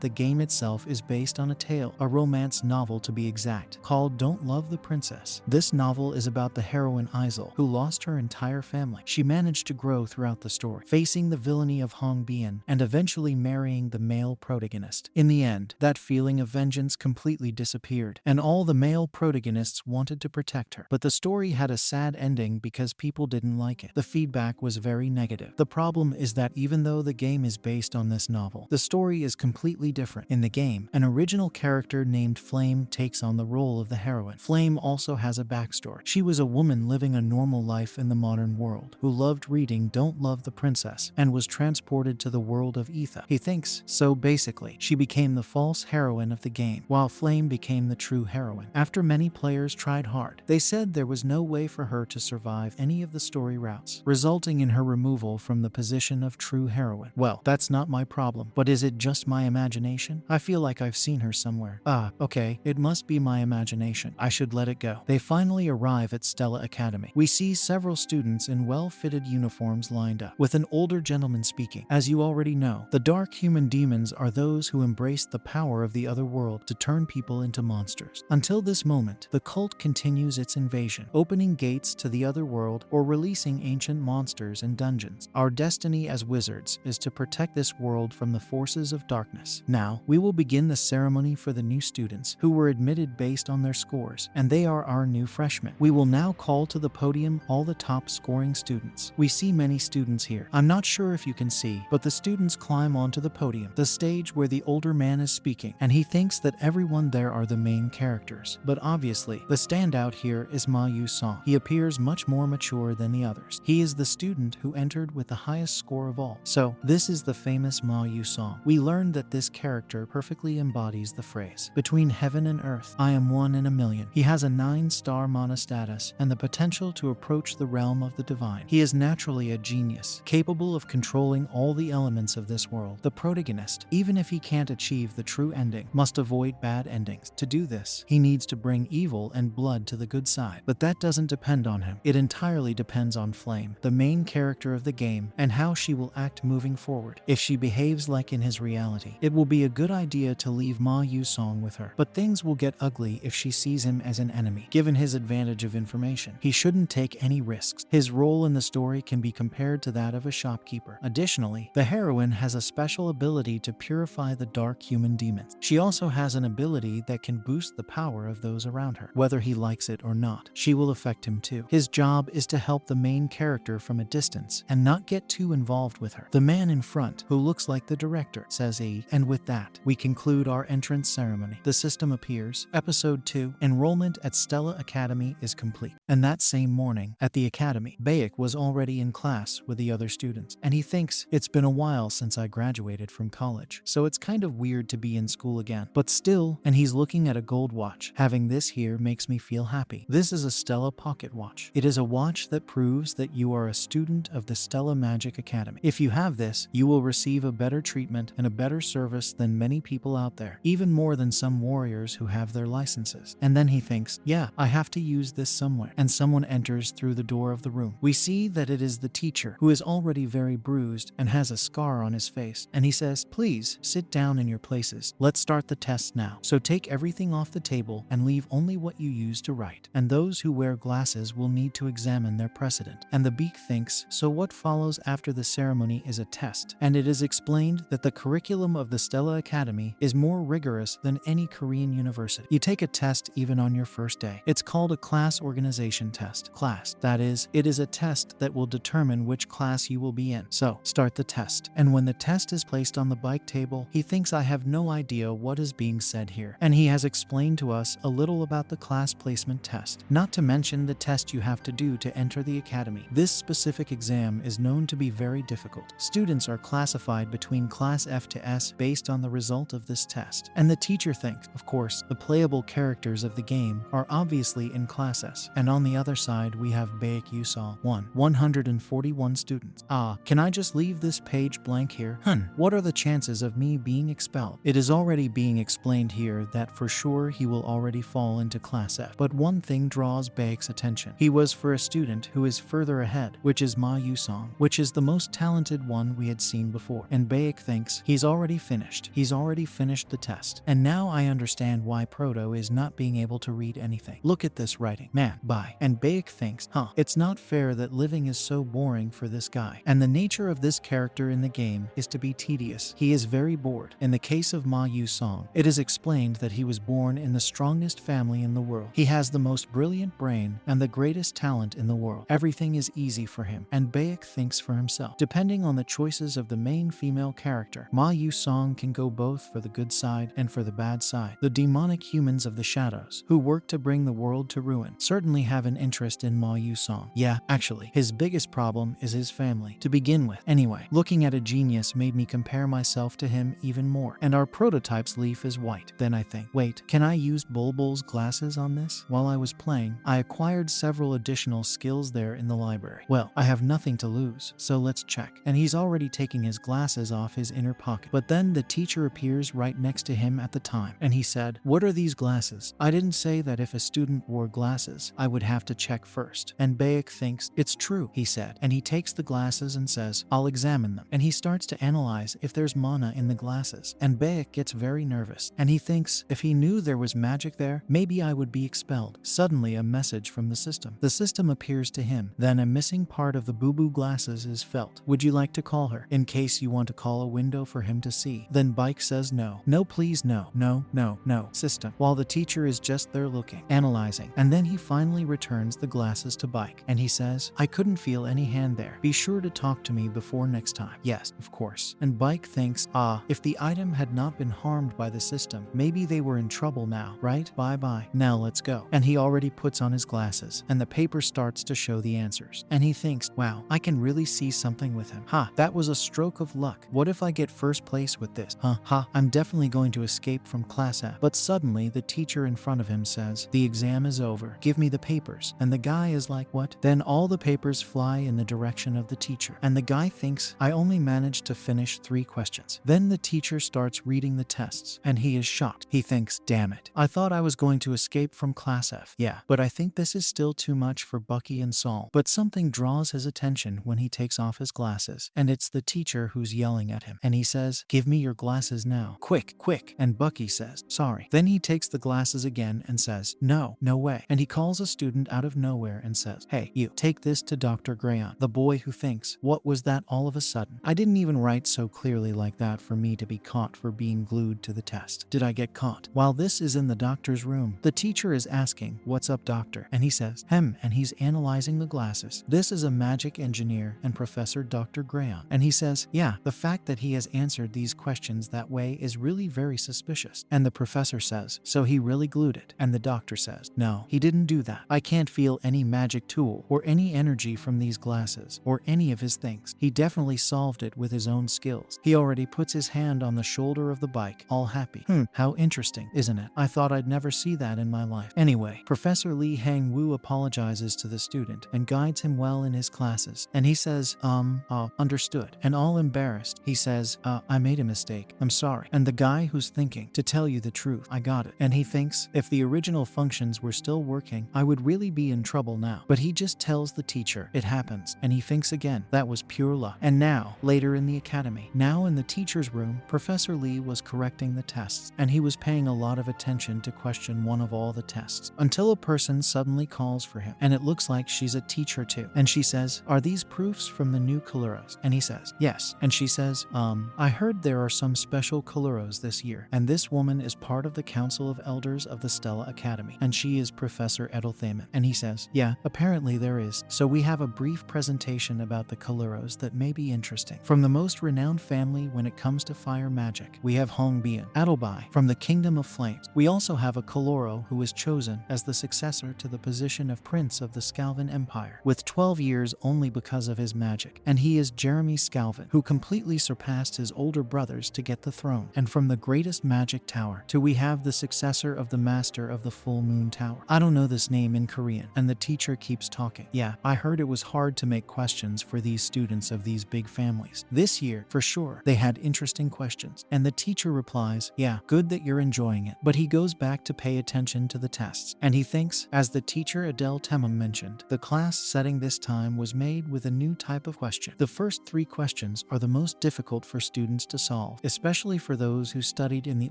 the game itself is based on a tale, a romance novel to be exact, called Don't Love the Princess. This novel is about the heroine Isol, who lost her entire family. She managed to grow throughout the story, facing the villainy of Hong Bian and eventually marrying the male protagonist. In the end, that feeling of vengeance completely disappeared, and all the male protagonists wanted to protect her. But the story had a sad ending because people didn't like it. The feedback was very negative. The problem is that even though the game is based on this novel, the story is completely different. In the game, an original character named Flame takes on the role of the heroine. Flame also has a backstory. She was a woman living a normal life in the modern world, who loved reading Don't Love the Princess, and was transported to the world of Etha. He thinks, so basically, she became the false heroine of the game, while Flame became the true heroine. After many players tried hard, they said there was no way for her to survive any of the story routes, resulting in her removal from the position of true heroine. Well, that's not my problem, but is it just my imagination? I feel like I've seen her somewhere. Okay, it must be my imagination. I should let it go. They finally arrive at Stella Academy. We see several students in well-fitted uniforms lined up, with an older gentleman speaking. As you already know, the dark human demons are those who embrace the power of the other world to turn people into monsters. Until this moment, the cult continues its invasion, opening gates to the other world or releasing ancient monsters and dungeons. Our destiny as wizards is to protect this world from the forces of darkness. Now, we will begin the ceremony for the new students, who were admitted based on their scores, and they are our new freshmen. We will now call to the podium all the top scoring students. We see many students here. I'm not sure if you can see, but the students climb onto the podium, the stage where the older man is speaking, and he thinks that everyone there are the main characters. But obviously, the standout here is Ma Yu-song. He appears much more mature than the others. He is the student who entered with the highest score of all. So, this is the famous Ma Yu-song. We learned that this character perfectly embodies the phrase, "Between heaven and earth, I am one in a million." He has a 9-star mana status and the potential to approach the realm of the divine. He is naturally a genius, capable of controlling all the elements of this world. The protagonist, even if he can't achieve the true ending, must avoid bad endings. To do this, he needs to bring evil and blood to the good side. But that doesn't depend on him. It entirely depends on Flame, the main character of the game, and how she will act moving forward. If she behaves like in his reality, it will be a good idea to leave Ma Yu-song with her. But things will get ugly if she sees him as an enemy. Given his advantage of information, he shouldn't take any risks. His role in the story can be compared to that of a shopkeeper. Additionally, the heroine has a special ability to purify the dark human demons. She also has an ability that can boost the power of those around her. Whether he likes it or not, she will affect him too. His job is to help the main character from a distance and not get too involved with her. The man in front, who looks like the director, says he, and with that, we conclude our entrance ceremony. The system appears. Episode 2, enrollment at Stella Academy is complete. And that same morning, at the academy, Baek was already in class with the other students, and he thinks, it's been a while since I graduated from college, so it's kind of weird to be in school again. But still, and he's looking at a gold watch. Having this here makes me feel happy. This is a Stella pocket watch. It is a watch that proves that you are a student of the Stella Magic Academy. If you have this, you will receive a better treatment and a better service than many people out there, even more than some warriors who have their licenses. And then he thinks, yeah, I have to use this somewhere. And someone enters through the door of the room. We see that it is the teacher, who is already very bruised and has a scar on his face. And he says, please sit down in your places. Let's start the test now. So take everything off the table and leave only what you use to write. And those who wear glasses will need to examine their precedent. And the beak thinks, so what follows after the ceremony is a test. And it is explained that the curriculum of the Stella Academy is more rigorous than any Korean university. You take a test even on your first day. It's called a class organization test. Class, that is, it is a test that will determine which class you will be in. So, start the test. And when the test is placed on the bike table, he thinks I have no idea what is being said here. And he has explained to us a little about the class placement test. Not to mention the test you have to do to enter the academy. This specific exam is known to be very difficult. Students are classified between class F to S based on the result of this test. And the teacher thinks, of course, the playable characters of the game are obviously in class S. And on the other side, we have Baek Yusal, 141 students. Can I just leave this page blank here? What are the chances of me being expelled? It is already being explained here that for sure he will already fall into class F. But one thing draws Baek's attention. He was for a student who is is further ahead, which is Ma Yusong, which is the most talented one we had seen before. And Baek thinks he's already finished. He's already finished the test. And now I understand why Proto is not being able to read anything. Look at this writing. Man, bye. And Baek thinks, it's not fair that living is so boring for this guy. And the nature of this character in the game is to be tedious. He is very bored. In the case of Ma Yusong, it is explained that he was born in the strongest family in the world. He has the most brilliant brain and the greatest talent in the world. Everything is easy for him. And Baek thinks for himself. Depending on the choices of the main female character, Ma Yusong can go both for the good side and for the bad side. The demonic humans of the shadows, who work to bring the world to ruin, certainly have an interest in Ma Yusong. Yeah, actually, his biggest problem is his family, to begin with. Anyway, looking at a genius made me compare myself to him even more. And our prototype's leaf is white. Then I think, wait, can I use Bulbul's glasses on this? While I was playing, I acquired several additional skills there in the library. Well, I have nothing to lose, so let's check. And he's already taking his glasses off his inner pocket. But then the teacher appears right next to him at the time, and he said, "What are these glasses? I didn't say that if a student wore glasses, I would have to check first." And Baek thinks, "It's true," he said, and he takes the glasses and says, "I'll examine them." And he starts to analyze if there's mana in the glasses. And Baek gets very nervous, and he thinks, if he knew there was magic there, maybe I would be expelled. Suddenly, a message from the system. The system appears to him. Then a missing part of the boo-boo glasses is felt. Would you like to call her? In case you want to call a window for him to see. Then Bike says no. No, please, no. No, no, no. System. While the teacher is just there looking, analyzing, and then he finally returns the glasses to Bike, and he says, "I couldn't feel any hand there. Be sure to talk to me before next time." Yes, of course. And Bike thinks, if the item had not been harmed by the system, maybe they were in trouble now, right? Bye-bye. Now let's go. And he already puts on his glasses, and the paper starts to show the answers. And he thinks, wow, I can really see something with him. That was a stroke of luck. What if I get first place with this? I'm definitely going to escape from class F. But suddenly, the teacher in front of him says, "The exam is over. Give me the papers." And the guy is like, what? Then all the papers fly in the direction of the teacher. And the guy thinks, I only managed to finish 3 questions. Then the teacher starts reading the tests, and he is shocked. He thinks, damn it. I thought I was going to escape from class F. Yeah, but I think this is still too much for Bucky and Saul. But something draws his attention when he takes off his glasses, and it's the teacher who's yelling at him. And he says, "Give me your glasses now. Quick, quick." And Bucky says, "Sorry." Then he takes the glasses again and says, "No, no way." And he calls a student out of nowhere and says, "Hey, you, take this to Dr. Grayon." The boy who thinks, what was that all of a sudden? I didn't even write so clearly like that for me to be caught for being glued to the test. Did I get caught? While this is in the doctor's room, the teacher is asking, "What's up, doctor?" And he says, and he's analyzing the glasses. This is a magic engineer and Professor Dr. Grayon. And he says, yeah, the fact that he has answered these questions that way is really very suspicious. And the professor says, so he really glued it. And the doctor says, no, he didn't do that. I can't feel any magic tool or any energy from these glasses or any of his things. He definitely solved it with his own skills. He already puts his hand on the shoulder of the bike, all happy. How interesting, isn't it? I thought I'd never see that in my life. Anyway, Professor Lee Hang-woo apologizes to the student and guides him well in his classes. And he says, understood. And all embarrassed, he says, I made a mistake. I'm sorry. And the guy who's thinking, to tell you the truth, I got it. And he thinks, if the original functions were still working, I would really be in trouble now. But he just tells the teacher, it happens. And he thinks again, that was pure luck. And now, later in the academy, now in the teacher's room, Professor Lee was correcting the tests, and he was paying a lot of attention to question one of all the tests, until a person suddenly calls for him, and it looks like she's a teacher too. And she says, are these proofs from the new Kaluros? And he says, yes. And she says, I heard there are some special Kaluros this year, and this woman is part of the Council of Elders of the Stella Academy, and she is Professor Edelthaman. And he says, yeah, apparently there is. So we have a brief presentation about the Kaluros that may be interesting. From the most renowned family when it comes to fire magic, we have Hongbian Adelbai from the Kingdom of Flames. We also have a Kaluro who is chosen as the successor to the position of Prince of the Scalvan Empire, with 12 years only because of his magic. And he is Jeremy Scalvan, who completely surpassed his older brothers to get the throne. And from the greatest magic tower to we have the successor of the master of the Full Moon Tower. I don't know this name in Korean. And the teacher keeps talking. Yeah, I heard it was hard to make questions for these students of these big families. This year, for sure, they had interesting questions. And the teacher replies, yeah, good that you're enjoying it. But he goes back to pay attention to the tests. And he thinks, as the teacher Adele Temem mentioned, the class class setting this time was made with a new type of question. The first 3 questions are the most difficult for students to solve, especially for those who studied in the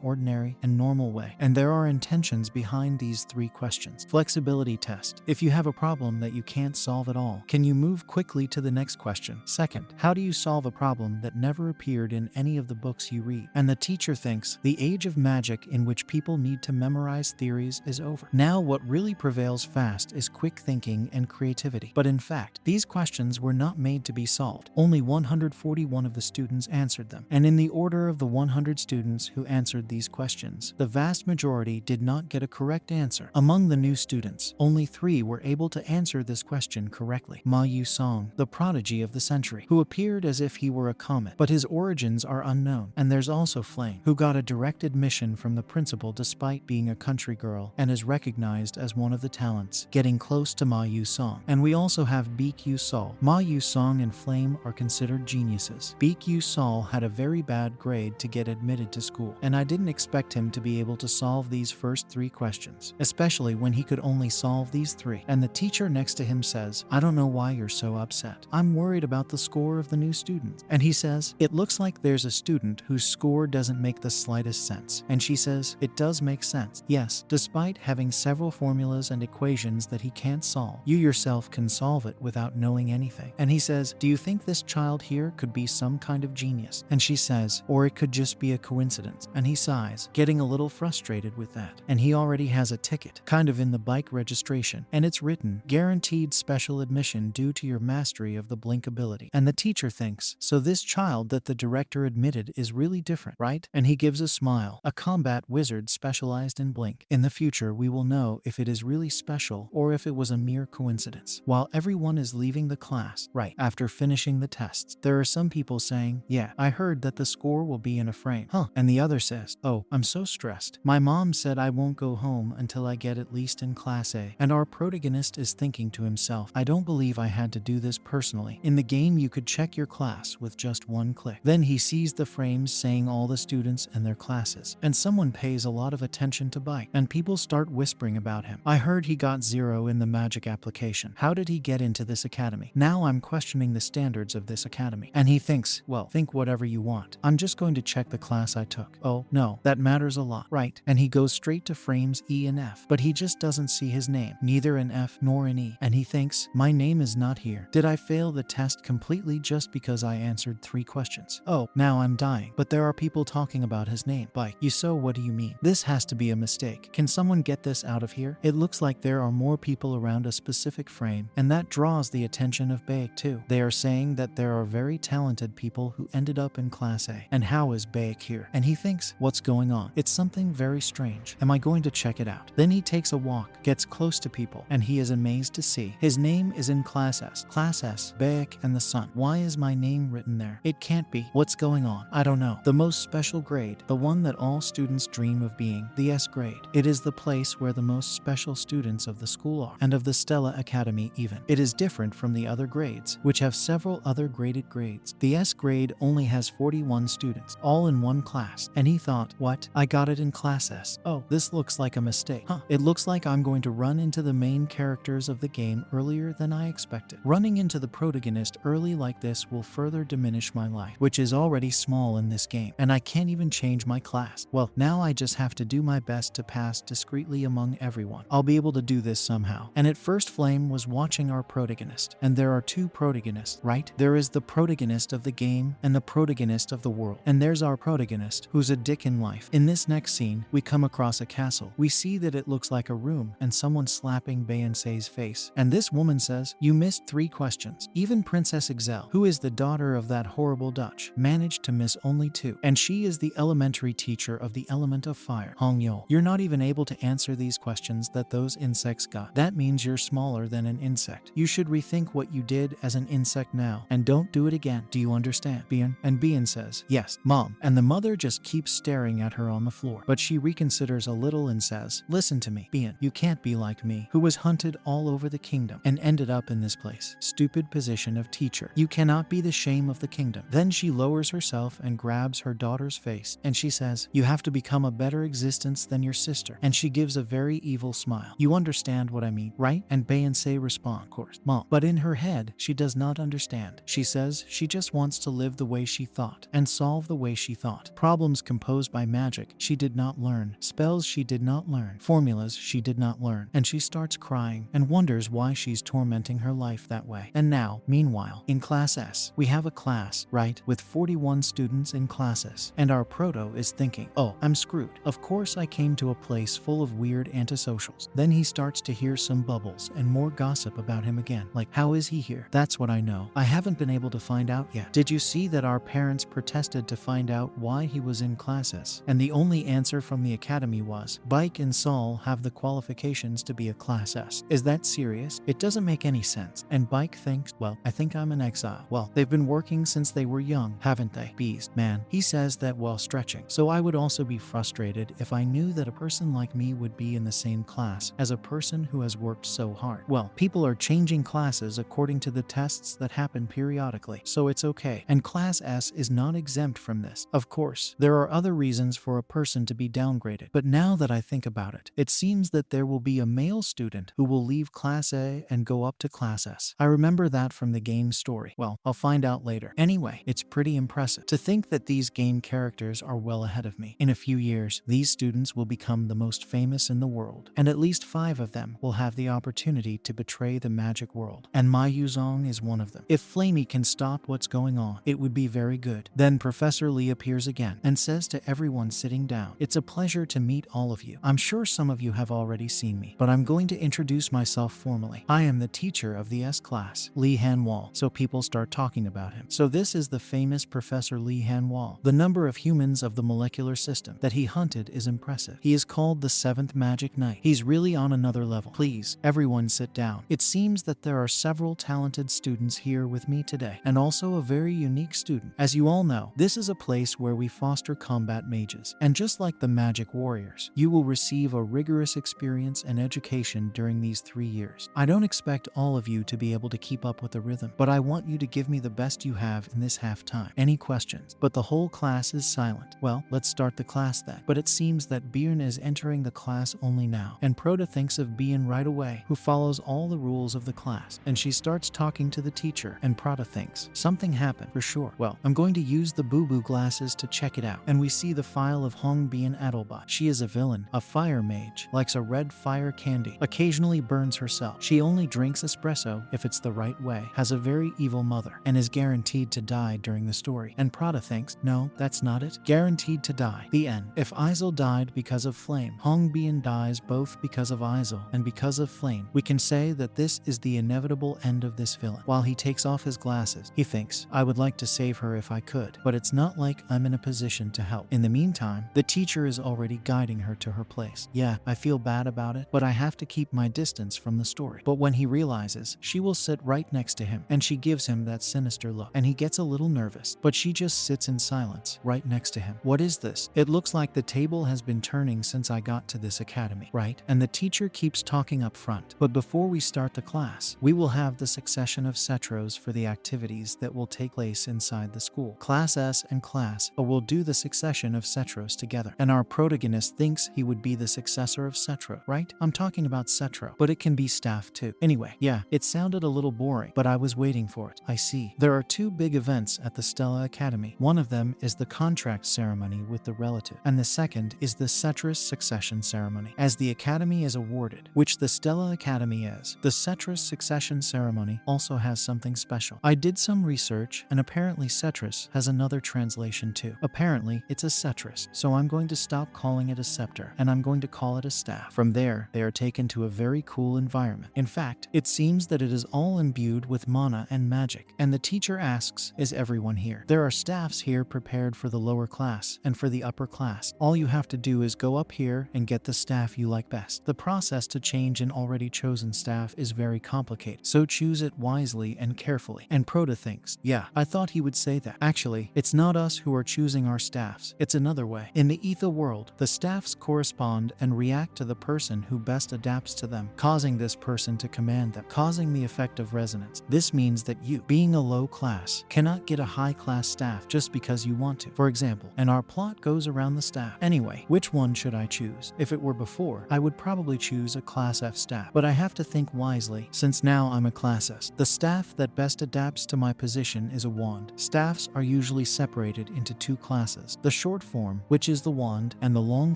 ordinary and normal way. And there are intentions behind these 3 questions. Flexibility test. If you have a problem that you can't solve at all, can you move quickly to the next question? Second, how do you solve a problem that never appeared in any of the books you read? And the teacher thinks the age of magic in which people need to memorize theories is over. Now what really prevails fast is quick thinking and creativity. But in fact, these questions were not made to be solved. Only 141 of the students answered them. And in the order of the 100 students who answered these questions, the vast majority did not get a correct answer. Among the new students, only 3 were able to answer this question correctly. Ma Yu-song, the prodigy of the century, who appeared as if he were a comet, but his origins are unknown. And there's also Flame, who got a direct admission from the principal despite being a country girl and is recognized as one of the talents, getting close to Ma Yu-song. And we also have Baek Yu-sol. Ma Yu-song and Flame are considered geniuses. Baek Yu-sol had a very bad grade to get admitted to school, and I didn't expect him to be able to solve these first 3 questions, especially when he could only solve these 3. And the teacher next to him says, "I don't know why you're so upset. I'm worried about the score of the new students." And he says, "It looks like there's a student whose score doesn't make the slightest sense." And she says, "It does make sense. Yes, despite having several formulas and equations that he can't solve, you yourself can solve it without knowing anything." And he says, "Do you think this child here could be some kind of genius?" And she says, "Or it could just be a coincidence." And he sighs, getting a little frustrated with that. And he already has a ticket, kind of in the bike registration, and it's written, "Guaranteed special admission due to your mastery of the blink ability." And the teacher thinks, so this child that the director admitted is really different, right? And he gives a smile. A combat wizard specialized in blink. In the future, we will know if it is really special or if it was a mere coincidence. While everyone is leaving the class, right after finishing the tests, there are some people saying, "Yeah, I heard that the score will be in a frame." Huh. And the other says, "Oh, I'm so stressed. My mom said I won't go home until I get at least in class A." And our protagonist is thinking to himself, "I don't believe I had to do this personally. In the game, you could check your class with just 1 click." Then he sees the frames saying all the students and their classes, and someone pays a lot of attention to Bike, and people start whispering about him. "I heard he got 0 in the magic application. How did he get into this academy? Now I'm questioning the standards of this academy." And he thinks, well, think whatever you want. I'm just going to check the class I took. Oh, no, that matters a lot, right? And he goes straight to frames E and F, but he just doesn't see his name, neither in F nor in E. And he thinks, my name is not here. Did I fail the test completely just because I answered 3 questions? Oh, now I'm dying. But there are people talking about his name. Bike, you so what do you mean? This has to be a mistake. Can someone get this out of here? It looks like there are more people around a specific frame, and that draws the attention of Baek too. They are saying that there are very talented people who ended up in class A. And how is Baek here? And he thinks, what's going on? It's something very strange. Am I going to check it out? Then he takes a walk, gets close to people, and he is amazed to see his name is in class S. Class S, Baek and the sun. Why is my name written there? It can't be. What's going on? I don't know. The most special grade, the one that all students dream of being, the S grade. It is the place where the most special students of the school are, and of the Stella Academy even. It is different from the other grades, which have several other graded grades. The S grade only has 41 students, all in one class, and he thought, what? I got it in class S. Oh, this looks like a mistake. Huh. It looks like I'm going to run into the main characters of the game earlier than I expected. Running into the protagonist early like this will further diminish my life, which is already small in this game, and I can't even change my class. Well, now I just have to do my best to pass discreetly among everyone. I'll be able to do this somehow. And at first Flame was watching our protagonist, and there are 2 protagonists, right? There is the protagonist of the game and the protagonist of the world. And there's our protagonist, who's a dick in life. In this next scene, we come across a castle. We see that it looks like a room, and someone slapping Beyonce's face. And this woman says, you missed 3 questions. Even Princess Excel, who is the daughter of that horrible Dutch, managed to miss only 2. And she is the elementary teacher of the element of fire. Hong Yol, you're not even able to answer these questions that those insects got. That means you're smaller than an insect. You should rethink what you did as an insect now, and don't do it again. Do you understand, Bian? And Bian says, yes, Mom. And the mother just keeps staring at her on the floor. But she reconsiders a little and says, listen to me, Bian, you can't be like me, who was hunted all over the kingdom and ended up in this place. Stupid position of teacher. You cannot be the shame of the kingdom. Then she lowers herself and grabs her daughter's face, and she says, you have to become a better existence than your sister. And she gives a very evil smile. You understand what I mean, right? And Beyonce they respond, of course, Mom. But in her head, she does not understand. She says she just wants to live the way she thought and solve the way she thought. Problems composed by magic she did not learn, spells she did not learn, formulas she did not learn, and she starts crying and wonders why she's tormenting her life that way. And now, meanwhile, in Class S, we have a class, right, with 41 students in Class S, and our proto is thinking, oh, I'm screwed. Of course I came to a place full of weird antisocials. Then he starts to hear some bubbles and more gossip about him again. Like, how is he here? That's what I know. I haven't been able to find out yet. Did you see that our parents protested to find out why he was in Class S? And the only answer from the academy was, Bike and Saul have the qualifications to be a Class S. Is that serious? It doesn't make any sense. And Bike thinks, well, I think I'm an exile. Well, they've been working since they were young, haven't they? Beast, man. He says that while stretching. So I would also be frustrated if I knew that a person like me would be in the same class as a person who has worked so hard. Well, people are changing classes according to the tests that happen periodically, so it's okay. And Class S is not exempt from this. Of course, there are other reasons for a person to be downgraded, but now that I think about it, it seems that there will be a male student who will leave Class A and go up to Class S. I remember that from the game story. Well, I'll find out later. Anyway, it's pretty impressive to think that these game characters are well ahead of me. In a few years, these students will become the most famous in the world, and at least 5 of them will have the opportunity to betray the magic world, and my Yuzong is one of them. If Flamey can stop what's going on, it would be very good. Then Professor Lee appears again and says to everyone sitting down, it's a pleasure to meet all of you. I'm sure some of you have already seen me, but I'm going to introduce myself formally. I am the teacher of the S class, Lee Hanwall. So people start talking about him. So this is the famous Professor Lee Hanwall. The number of humans of the molecular system that he hunted is impressive. He is called the 7th Magic Knight. He's really on another level. Please, everyone sit down. It seems that there are several talented students here with me today, and also a very unique student. As you all know, this is a place where we foster combat mages, and just like the magic warriors, you will receive a rigorous experience and education during these 3 years. I don't expect all of you to be able to keep up with the rhythm, but I want you to give me the best you have in this half time. Any questions? But the whole class is silent. Well, let's start the class then. But it seems that Bjorn is entering the class only now, and Proto thinks of Bjorn right away, who follows all the rules of the class, and she starts talking to the teacher, and Proto thinks, something happened for sure. Well, I'm going to use the boo-boo glasses to check it out, and we see the file of Hong Bian Adelbot. She is a villain, a fire mage, likes a red fire candy, occasionally burns herself. She only drinks espresso if it's the right way, has a very evil mother, and is guaranteed to die during the story. And Prada thinks, no, that's not it. Guaranteed to die. The end. If Isel died because of flame, Hong Bian dies both because of Isel and because of flame. We can say that this is the inevitable end of this villain. While he takes off his glasses, he thinks, I would like to save her if I could, but it's not like I'm in a position to help. In the meantime, the teacher is already guiding her to her place. Yeah, I feel bad about it, but I have to keep my distance from the story. But when he realizes she will sit right next to him, and she gives him that sinister look, and he gets a little nervous, but she just sits in silence right next to him. What is this? It looks like the table has been turning since I got to this academy, right? And the teacher keeps talking up front. But before we start the class, we will have the succession of cetros for the activities that will take place inside the school. Class S and Class A will do the succession of cetros together, and our protagonist thinks he would be the successor of cetro, right? I'm talking about cetro, but it can be staff too. Anyway, yeah, it sounded a little boring, but I was waiting for it. I see. There are 2 big events at the Stella Academy. One of them is the contract ceremony with the relative, and the second is the Cetrus succession ceremony. As the academy is awarded, which the Stella Academy is, the Cetrus succession ceremony also has something special. I did some research, and apparently Cetrus has another translation too. Apparently, it's a Cetrus, so I'm going to stop calling it a scepter, and I'm going to call it a staff. From there, they are taken to a very cool environment. In fact, it seems that it is all imbued with mana and magic, and the teacher asks, is everyone here? There are staffs here prepared for the lower class and for the upper class. All you have to do is go up here and get the staff you like best. The process to change an already chosen staff is very complicated, so choose it wisely and carefully. And Proto thinks, yeah, I thought he would say that. Actually, it's not us who are choosing our staffs. It's another way. In the Ether world, the staffs correspond and react to the person who best adapts to them, causing this person to command them, causing the effect of resonance. This means that you, being a low class, cannot get a high class staff just because you want to. For example, and our plot goes around the staff. Anyway, which one should I choose? If it were before, I would probably choose a class F staff, but I have to think think wisely, since now I'm a classist. The staff that best adapts to my position is a wand. Staffs are usually separated into two classes, the short form, which is the wand, and the long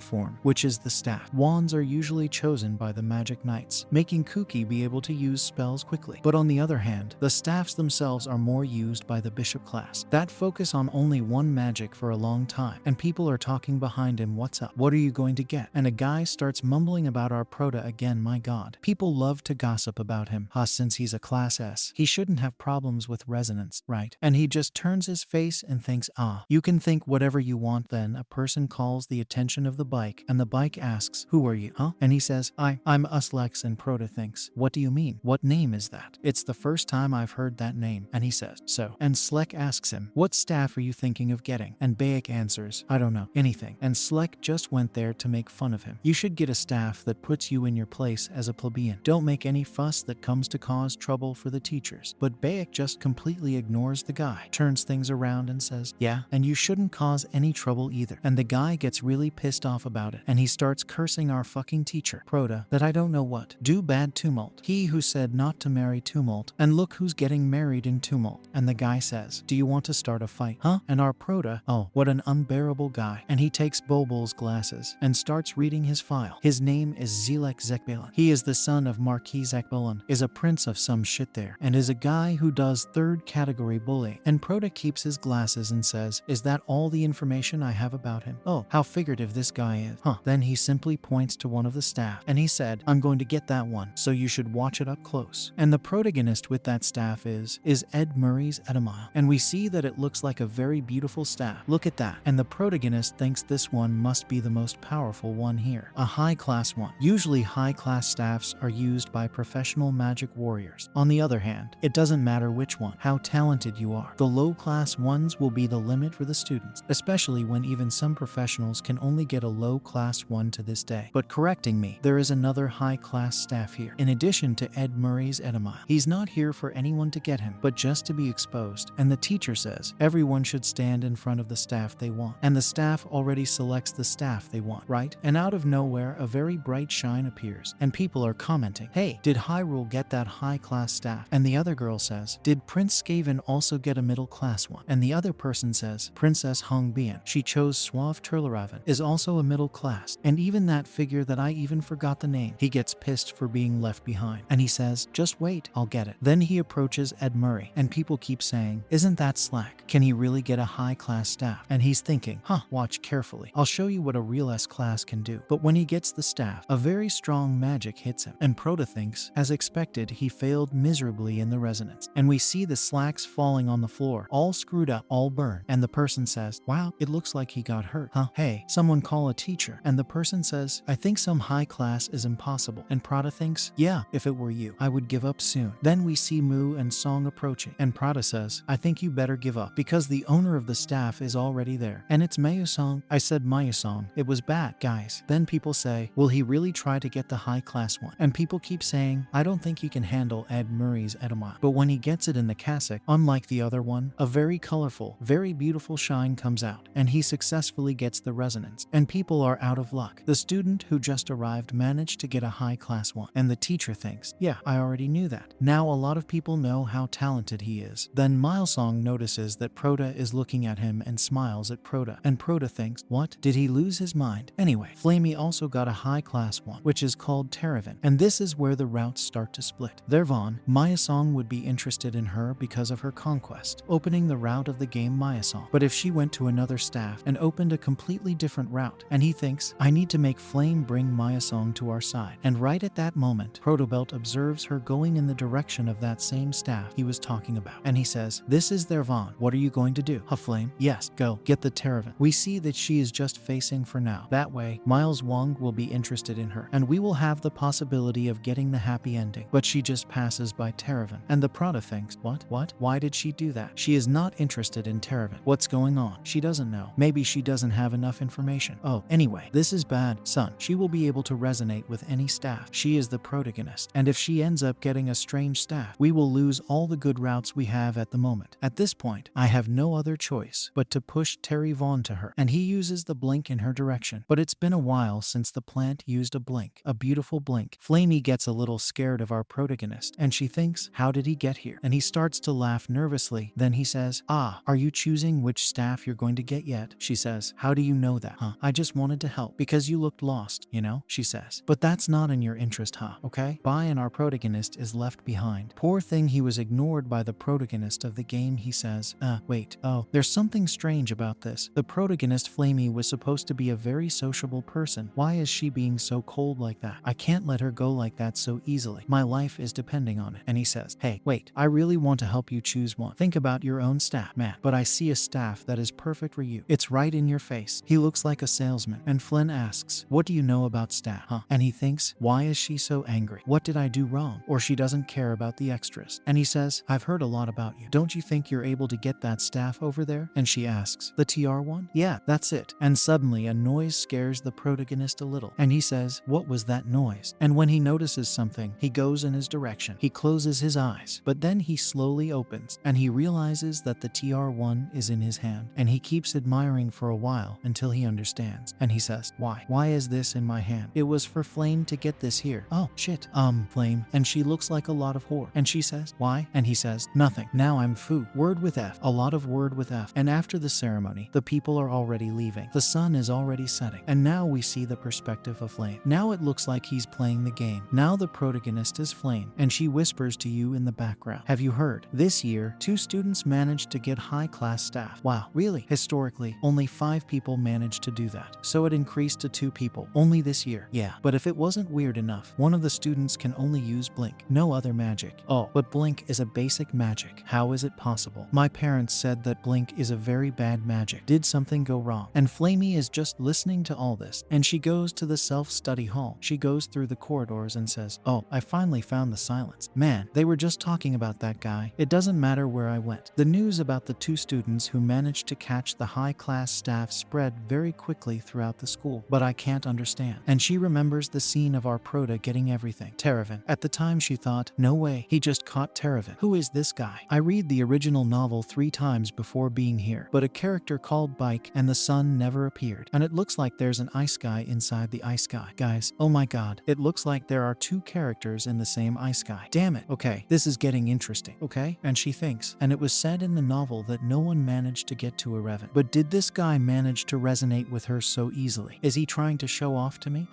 form, which is the staff. Wands are usually chosen by the magic knights, making Kuki be able to use spells quickly. But on the other hand, the staffs themselves are more used by the bishop class, that focus on only one magic for a long time, and people are talking behind him, what's up? What are you going to get? And a guy starts mumbling about our Prota again, my god. People love to gossip about him. Since he's a class S, he shouldn't have problems with resonance, right? And he just turns his face and thinks, you can think whatever you want. Then a person calls the attention of the bike, and the bike asks, who are you? And he says, I'm Uslex, and Prota thinks, what do you mean? What name is that? It's the first time I've heard that name. And he says, so. And Slek asks him, what staff are you thinking of getting? And Bayek answers, I don't know, anything. And Slek just went there to make fun of him. You should get a staff that puts you in your place as a plebeian. Don't make any fuss that comes to cause trouble for the teachers. But Bayek just completely ignores the guy, turns things around and says, yeah, and you shouldn't cause any trouble either. And the guy gets really pissed off about it, and he starts cursing our fucking teacher, Prota, that I don't know what. Do bad tumult. He who said not to marry tumult, and look who's getting married in tumult. And the guy says, do you want to start a fight? And our Prota, oh, what an unbearable guy. And he takes Bulbul's glasses and starts reading his file. His name is Zelek Zekbalan. He is the son of Marquis Zekbalan, is a prince of some shit there, and is a guy who does third category bullying. And Prota keeps his glasses and says, is that all the information I have about him? Oh, how figurative this guy is. Then he simply points to one of the staff, and he said, I'm going to get that one, so you should watch it up close. And the protagonist with that staff is Ed Murray's Edamile. And we see that it looks like a very beautiful staff. Look at that. And the protagonist thinks this one must be the most powerful one here. A high-class one. Usually high-class staffs are used by professional magic warriors. On the other hand, it doesn't matter which one, how talented you are. The low-class ones will be the limit for the students, especially when even some professionals can only get a low-class one to this day. But correcting me, there is another high-class staff here. In addition to Ed Murray's Edamile, he's not here for anyone to get him, but just to be exposed. And the teacher says everyone should stand in front of the staff they want. And the staff already selects the staff they want, right? And out of nowhere, a very bright shine appears, and people are commenting, hey, did Hyrule get that high-class staff? And the other girl says, did Prince Skaven also get a middle-class one? And the other person says, Princess Hong Bian, she chose Suave Turlaraven, is also a middle class. And even that figure that I even forgot the name, he gets pissed for being left behind. And he says, just wait, I'll get it. Then he approaches Ed Murray, and people keep saying, isn't that slack? Can he really get a high-class staff? And he's thinking, watch carefully. I'll show you what a real S-class can do. But when he gets the staff, a very strong magic hits him, and Prota thinks, as expected, he failed miserably in the resonance. And we see the slacks falling on the floor, all screwed up, all burned. And the person says, wow, it looks like he got hurt. Hey, someone call a teacher. And the person says, I think some high class is impossible. And Prota thinks, yeah, if it were you, I would give up soon. Then we see Mu and Song approaching, and Prota says, I think you better give up, because the owner of the staff is already there. And it's Mayusong. I said Mayusong. It was bad, guys. Then people say, will he really try to get the high class one? And people keep saying, I don't think he can handle Ed Murray's Edamile. But when he gets it in the cassock, unlike the other one, a very colorful, very beautiful shine comes out, and he successfully gets the resonance. And people are out of luck. The student who just arrived managed to get a high class one, and the teacher thinks, yeah, I already knew that. Now a lot of people know how talented he is. Then Milesong notices that Prota is looking at him and smiles at Prota, and Prota thinks, what? Did he lose his mind? Anyway, Flamey also got a high class one, which is called Terravan, and this is where the routes start to split. Thervon, Mayasong would be interested in her because of her conquest, opening the route of the game Mayasong. But if she went to another staff and opened a completely different route, and he thinks, I need to make Flame bring Mayasong to our side. And right at that moment, Protobelt observes her going in the direction of that same staff he was talking about. And he says, this is Thervon. What are you going to do? Flame? Yes, go, get the Terravan. We see that she is just facing for now. That way, Miles Wong will be interested in her, and we will have the possibility of getting the happy ending. But she just passes by Terravan, and the Prada thinks, what? Why did she do that? She is not interested in Terravan. What's going on? She doesn't know. Maybe she doesn't have enough information. Oh, anyway, this is bad, son. She will be able to resonate with any staff. She is the protagonist, and if she ends up getting a strange staff, we will lose all the good routes we have at the moment. At this point, I have no other choice but to push Terry Vaughn to her, and he uses the blink in her direction. But it's been a while since the plant used a blink, a beautiful blink. Flamey gets a little scared of our protagonist, and she thinks, how did he get here? And he starts to laugh nervously. Then he says, ah, are you choosing which staff you're going to get yet? She says, how do you know that? Huh? I just wanted to help because you looked lost, you know? She says, but that's not in your interest, huh? Okay? Bye, and our protagonist is left behind. Poor thing, he was ignored by the protagonist of the game. He says, wait, oh, there's something strange about this. The protagonist, Flamey, was supposed to be a very sociable person. Why is she being so cold like that? I can't let her go like that so easily. My life is depending on it. And he says, hey, wait, I really want to help you choose one. Think about your own staff, man. But I see a staff that is perfect for you. It's right in your face. He looks like a salesman. And Flynn asks, what do you know about staff, huh? And he thinks, why is she so angry? What did I do wrong? Or she doesn't care about the extras. And he says, I've heard a lot about you. Don't you think you're able to get that staff over there? And she asks, the TR one? Yeah, that's it. And suddenly a noise scares the protagonist a little. And he says, what was that noise? And when he notices something, he goes in his direction. He closes his eyes, but then he slowly opens and he realizes that the TR1 is in his hand. And he keeps admiring for a while until he understands. And he says, why? Why is this in my hand? It was for Flame to get this here. Oh, shit. Flame. And she looks like a lot of whore. And she says, why? And he says, nothing. Now I'm foo. Word with F. A lot of word with F. And after the ceremony, the people are already leaving. The sun is already setting. And now we see the perspective of Flame. Now it looks like he's playing the game. Now the protagonist is Flame. And she whispers to you in the background, have you heard? This year, 2 students managed to get high-class staff. Wow, really? Historically, only 5 people managed to do that. So it increased to 2 people. Only this year. Yeah, but if it wasn't weird enough, one of the students can only use blink. No other magic. Oh, but blink is a basic magic. How is it possible? My parents said that blink is a very bad magic. Did something go wrong? And Flamey is just listening to all this. And she goes to the self-study hall. She goes through the corridors and says, oh, I finally found the silence. Man, they were just talking about that guy. It doesn't matter where I went. The news about the 2 students who managed to catch the high-class staff spread very quickly throughout the school. But I can't understand. And she remembers the scene of our prota getting everything. Terravan. At the time she thought, no way, he just caught Terravan. Who is this guy? I read the original novel 3 times before being here, but a character called Bike and the sun never appeared. And it looks like there's an ice guy inside the ice guy. Guys, oh my god, it looks like there are 2 characters in the same ice guy. Damn it. Okay, this is getting interesting, okay? And she thinks, and it was said in the novel that no one managed to get to Erevan. But did this guy manage to resonate with her so easily? Is he trying to show off to me?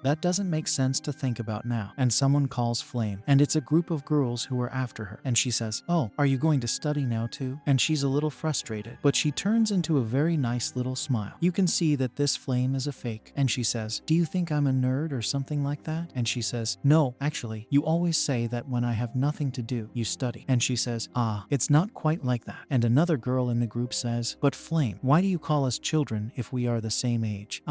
That doesn't make sense to think about now. And someone calls Flame, and it's a group of girls who are after her. And she says, oh, are you going to study now too? And she's a little frustrated, but she turns into a very nice little smile. You can see that this Flame is a fake. And she says, do you think I'm a nerd or something like that? And she says, no, actually, you always say that when I have nothing to do, you study. And she says, it's not quite like that. And another girl in the group says, but Flame, why do you call us children if we are the same age?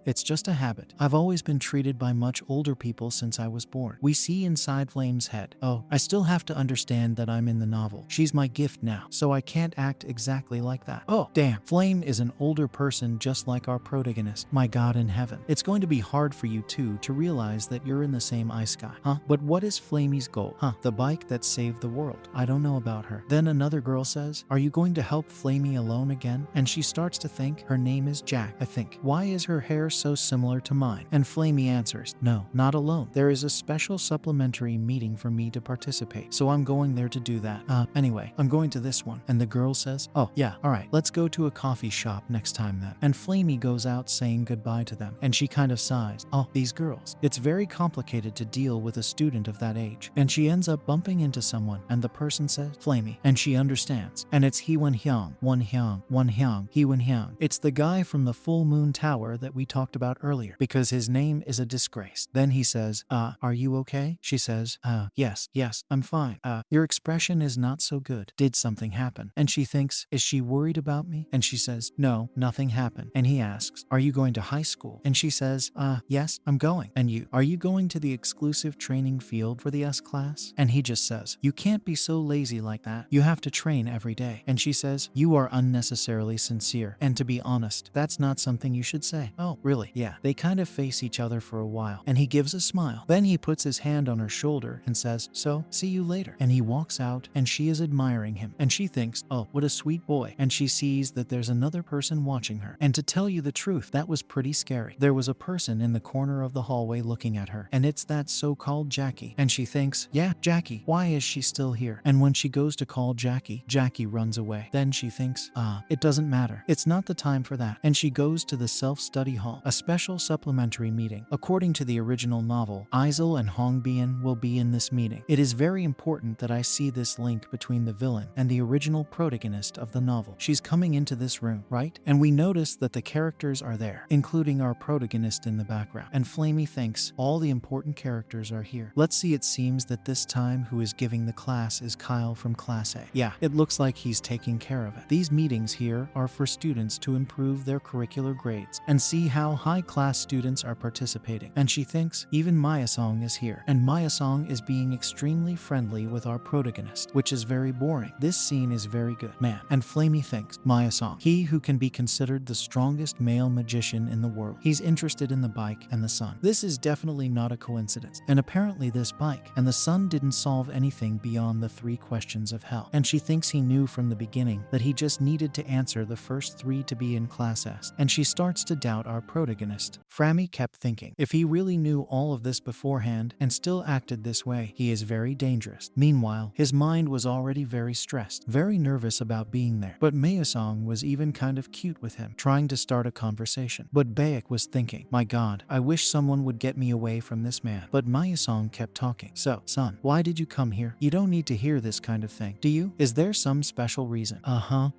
It's just a habit. I've always been treated by much older people since I was born. We see inside Flame's head. Oh, I still have to understand that I'm in the novel. She's my gift now, so I can't act exactly like that. Oh, damn. Flame is an older person just like our protagonist. My god in heaven. It's going to be hard for you too to realize that you're in the same ice guy. But what is Flamey's goal? The bike that saved the world. I don't know about her. Then another girl says, are you going to help Flamey alone again? And she starts to think her name is Jack, I think. Why is her hair so similar to mine? And Flamey answers, no, not alone. There is a special supplementary meeting for me to participate, so I'm going there to do that. Anyway, I'm going to this one. And the girl says, oh, yeah, alright, let's go to a coffee shop next time then. And Flamey goes out saying goodbye to them, and she kind of sighs. Oh, these girls. It's very complicated to deal with a student of that age. And she ends up bumping into someone, and the person says, Flamey. And she understands. And it's Heewan Hyung, Heewan Hyung. It's the guy from the Full Moon Tower that we talked about earlier, because his name is a disgrace. Then he says, are you okay? She says, yes, I'm fine. Your expression is not so good. Did something happen? And she thinks, is she worried about me? And she says, no, nothing happened. And he asks, are you going to high school? And she says, yes, I'm going. And you, are you going to the exclusive training field for the S class? And he just says, you can't be so lazy like that. You have to train every day. And she says, you are unnecessarily sincere. And to be honest, that's not something you should say. Oh, really? Yeah. They kind of face each other for a while. And he gives a smile. Then he puts his hand on her shoulder and says, so, see you later. And he walks out, and she is admiring him. And she thinks, oh, what a sweet boy. And she sees that there's another person watching her. And to tell you the truth, that was pretty scary. There was a person in the corner of the hallway looking at her. And it's that so-called Jackie. And she thinks, yeah, Jackie, why is she still here? And when she goes to call Jackie, Jackie runs away. Then she thinks, it doesn't matter. It's not the time for that. And she goes to the self-study hall, a special supplementary meeting. According to the original novel, Aizel and Hongbian will be in this meeting. It is very important that I see this link between the villain and the original protagonist of the novel. She's coming into this room, right? And we notice that the characters are there, including our protagonist in the background. And Flamey thinks all the important characters are here. Let's see, it seems that this time who is giving the class is Kyle from Class A. Yeah, it looks like he's taking care of it. These meetings here are for students to improve their curricular grades and see how high-class students are participating. And she thinks even Maya-song is here. And Maya-song is being extremely friendly with our protagonist, which is very boring. This scene is very good, man. And Flamey thinks, Maya-song, he who can be considered the strongest male magician in the world. He's interested in the bike and the sun. This is definitely not a coincidence. And apparently this bike and the sun didn't solve anything beyond the 3 questions of hell. And she thinks he knew from the beginning that he just needed to answer the first 3 to be in Class S. And she starts to doubt our protagonist. Frammy kept thinking, if he really knew all of this beforehand and still acted this way, he is very dangerous. Meanwhile, his mind was already very stressed, very nervous about being there. But Mayasong was even kind of cute with him, trying to start a conversation. But Baek was thinking, my god, I wish someone would get me away from this man. But Mayasong kept talking. So, son, why did you come here? You don't need to hear this kind of thing, do you? Is there some special reason?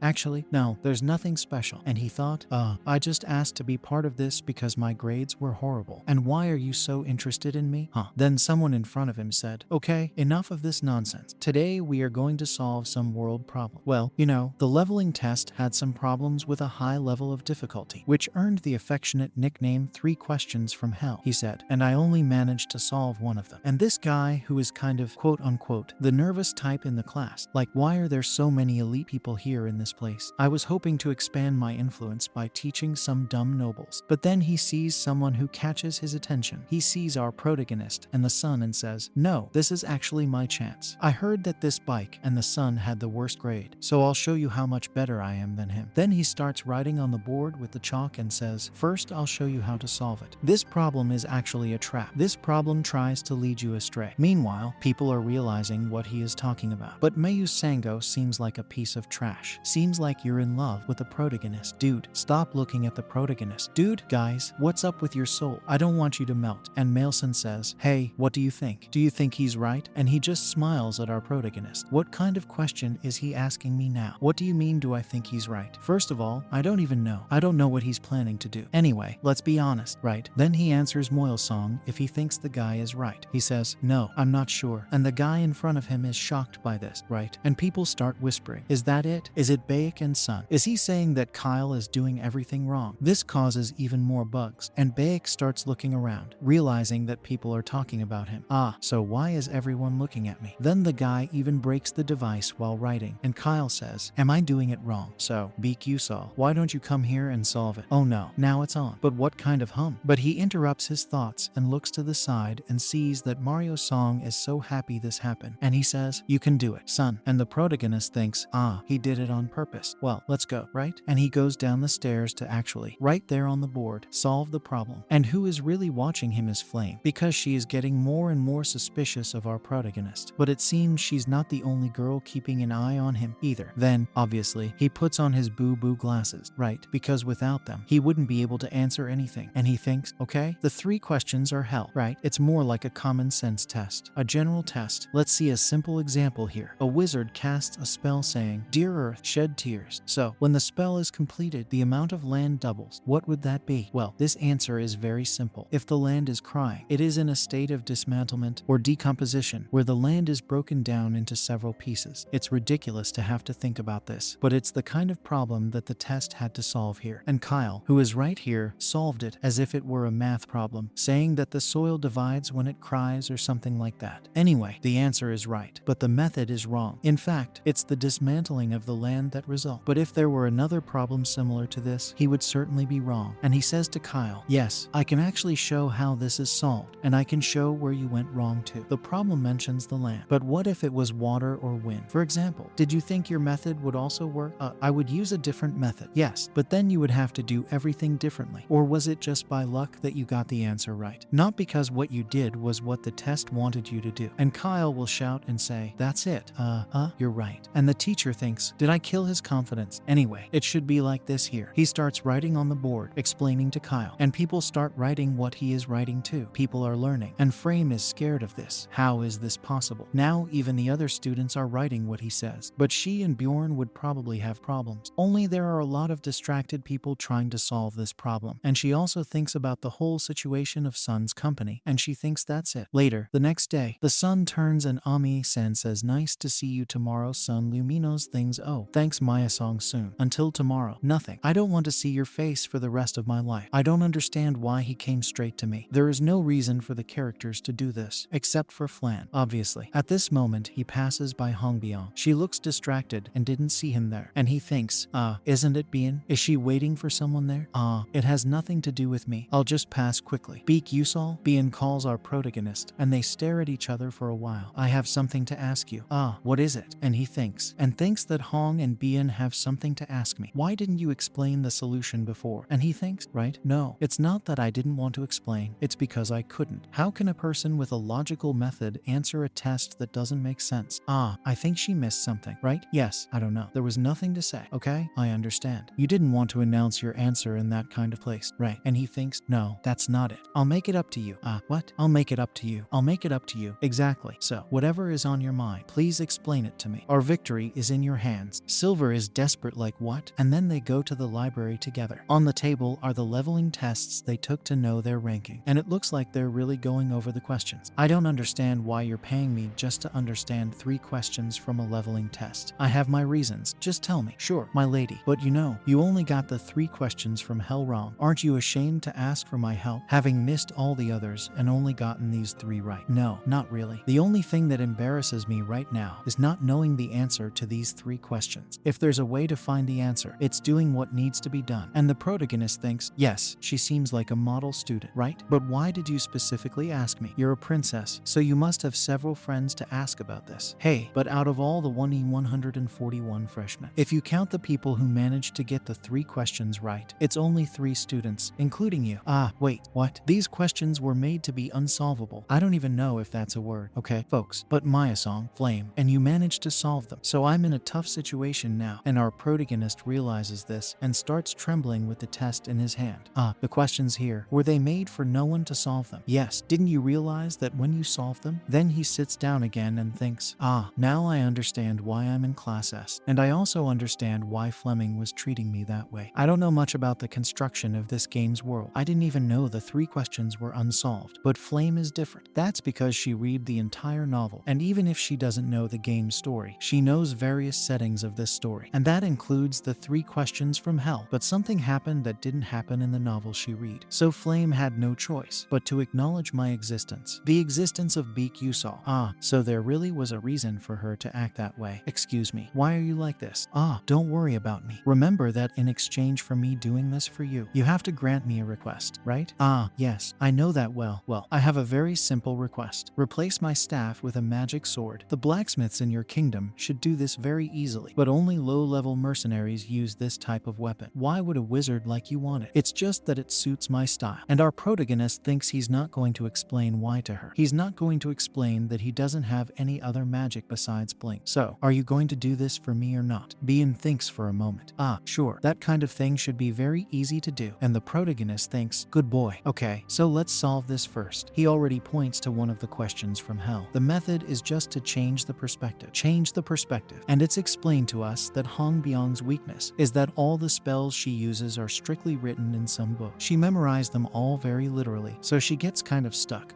Actually, no, there's nothing special. And he thought, I just asked to be part of this because my grades were horrible. And why are you so interested in me? Then someone in front of him said, okay, enough of this nonsense. Today we are going to solve some world problem. Well, you know, the leveling test had some problems with a high level of difficulty, which earned the affectionate nickname 3 questions from hell, he said, and I only managed to solve one of them. And this guy, who is kind of quote unquote the nervous type in the class, like, why are there so many elite people here in this place? I was hoping to expand my influence by teaching some dumb nobles. But then he sees someone who catches his attention. He sees our protagonist and the sun and says, no, this is actually my chance. I heard that this bike and the sun had the worst grade, so I'll show you how much better I am than him. Then he starts writing on the board with the chalk and says, first I'll show you how to solve it. This problem is actually a trap. This problem tries to lead you astray. Meanwhile, people are realizing what he is talking about. But Mayu Sango seems like a piece of trash. Seems like you're in love with the protagonist. Dude, stop looking at the protagonist. Dude, guys, what's up with your soul? I don't want you to melt. And Mailson says, hey, what do you think? Do you think he's right? And he just smiles at our protagonist. What kind of question is he asking me now? What do you mean do I think he's right? First of all, I don't even know. I don't know what he's planning to do. Anyway, let's be honest, right? Then he answers Moilsong if he thinks the guy is right. He says, no, I'm not sure. And the guy in front of him is shocked by this, right? And people start whispering, is that it? Is it Baek and Sun? Is he saying that Kyle is doing everything wrong? This causes even more bugs. And Baek starts looking around, realizing that people are talking about him. So why is everyone looking at me? Then the guy even breaks the device while writing, and Kyle says, am I doing it wrong? So, Beak Yusal, why don't you come here and solve it? Oh no, now it's on. But what kind of hum? But he interrupts his thoughts and looks to the side and sees that Mario Song is so happy this happened, and he says, you can do it, son. And the protagonist thinks, he did it on purpose. Well, let's go, right? And he goes down the stairs to actually, right there on the board, solve the problem. And who is really watching him is Flame, because she is getting more and more suspicious of our protagonist. But it seems she's not the only girl keeping an eye on him either. Then, obviously, he puts on his boo-boo glasses, right? Because without them, he wouldn't be able to answer anything. And he thinks, okay, the 3 questions are hell, right? It's more like a common sense test, a general test. Let's see a simple example here. A wizard casts a spell saying, Dear Earth, shed tears. So, when the spell is completed, the amount of land doubles. What would that be? Well, this answer is very simple. If the land is crying, it is in a state of dismantlement or decomposition, where the land is broken down into several pieces. It's ridiculous to have to think about this, but it's the kind of problem that the test had to solve here. And Kyle, who is right here, solved it as if it were a math problem, saying that the soil divides when it cries or something like that. Anyway, the answer is right, but the method is wrong. In fact, it's the dismantling of the land that results. But if there were another problem similar to this, he would certainly be wrong. And he says to Kyle, yes, I can actually show how this is solved, and I can show where you went wrong too. The problem mentions the land, but what if it was water or wind? For example, did you think your method would also work? I would use a different method. Yes, but then you would have to do everything differently. Or was it just by luck that you got the answer right? Not because what you did was what the test wanted you to do. And Kyle will shout and say, that's it. You're right. And the teacher thinks, did I kill his confidence? Anyway, it should be like this here. He starts writing on the board, explaining to Kyle, and people start writing what he is writing too. People are learning, and Frame is scared of this. How is this possible? Now even the other students are writing what he says. But she and Bjorn would probably have problems. Only there are a lot of distracted people trying to solve this problem. And she also thinks about the whole situation of Sun's company, and she thinks that's it. Later, the next day, the sun turns and Ami-san says, nice to see you tomorrow, Sun Luminos things. Oh, thanks Maya-song soon. Until tomorrow, nothing. I don't want to see your face for the rest of my life. I don't understand why he came straight to me. There is no reason for the characters to do this, except for Flan, obviously. At this moment, he passes by Hongbyong. She looks distracted and didn't see him there, and he thinks, isn't it Bien? Is she waiting for someone there? It has nothing to do with me. I'll just pass quickly. Beak Yusol? Bien calls our protagonist, and they stare at each other for a while. I have something to ask you. What is it? And he thinks that Hong and Bien have something to ask me. Why didn't you explain the solution before? And he thinks, right? No, it's not that I didn't want to explain. It's because I couldn't. How can a person with a logical method answer a test that doesn't make sense? I think she missed something, right? Yes, I don't know. There was nothing to say, okay? I understand. You didn't want to announce your answer in that kind of place, right? And he thinks, no, that's not it. I'll make it up to you. What? I'll make it up to you. I'll make it up to you. Exactly. So, whatever is on your mind, please explain it to me. Our victory is in your hands. Silver is desperate like what? And then they go to the library together. On the table are the leveling tests they took to know their ranking. And it looks like they're really going over the questions. I don't understand why you're paying me just to understand 3 questions from a leveling test. I have my reasons. Just tell me. Sure, my lady. But you only got the 3 questions from hell wrong. Aren't you ashamed to ask for my help, having missed all the others and only gotten these 3 right? No, not really. The only thing that embarrasses me right now is not knowing the answer to these 3 questions. If there's a way to find the answer, it's doing what needs to be done. And the protagonist thinks, yes, she seems like a model student, right? But why did you specifically ask me? You're a princess, so you must have several friends to ask about this. Hey, but out of all the 141 freshmen, if you count the people who managed to get the 3 questions right, it's only 3 students, including you. Wait, what? These questions were made to be unsolvable. I don't even know if that's a word, okay, folks? But Maya-song, Flame, and you managed to solve them. So I'm in a tough situation now, and our protagonist realizes this and starts trembling with the test in his hand. The questions here, were they made for no one to solve them? Yes, didn't you realize that when you solve them? Then he sits down again and thinks, now I understand why I'm in class S, and I also understand why Fleming was treating me that way. I don't know much about the construction of this game's world. I didn't even know the 3 questions were unsolved, but Flame is different. That's because she read the entire novel, and even if she doesn't know the game's story, she knows various settings of this story, and that includes the 3 questions from hell. But something happened that didn't happen in the novel she read, so Flame had no choice but to acknowledge my existence, the existence of Beak Yusol. So there really was a reason for her to act that way. Excuse me, why are you like this? Don't worry about me. Remember that in exchange for me doing this for you, you have to grant me a request, right? Yes, I know that well. Well, I have a very simple request. Replace my staff with a magic sword. The blacksmiths in your kingdom should do this very easily, but only low-level mercenaries use this type of weapon. Why would a wizard like you want it? It's just that it suits my style. And our protagonist thinks he's not going to explain why to her. He's not going to explain that he doesn't have any other magic besides blink. So, are you going to do this for me or not? Bien thinks for a moment. Sure, that kind of thing should be very easy to do. And the protagonist thinks, good boy. Okay, so let's solve this first. He already points to one of the questions from hell. The method is just to change the perspective. Change the perspective. And it's explained to us that Hong Byung's weakness is that all the spells she uses are strictly written in some book. She memorized them all very literally, so she gets kind of stuck.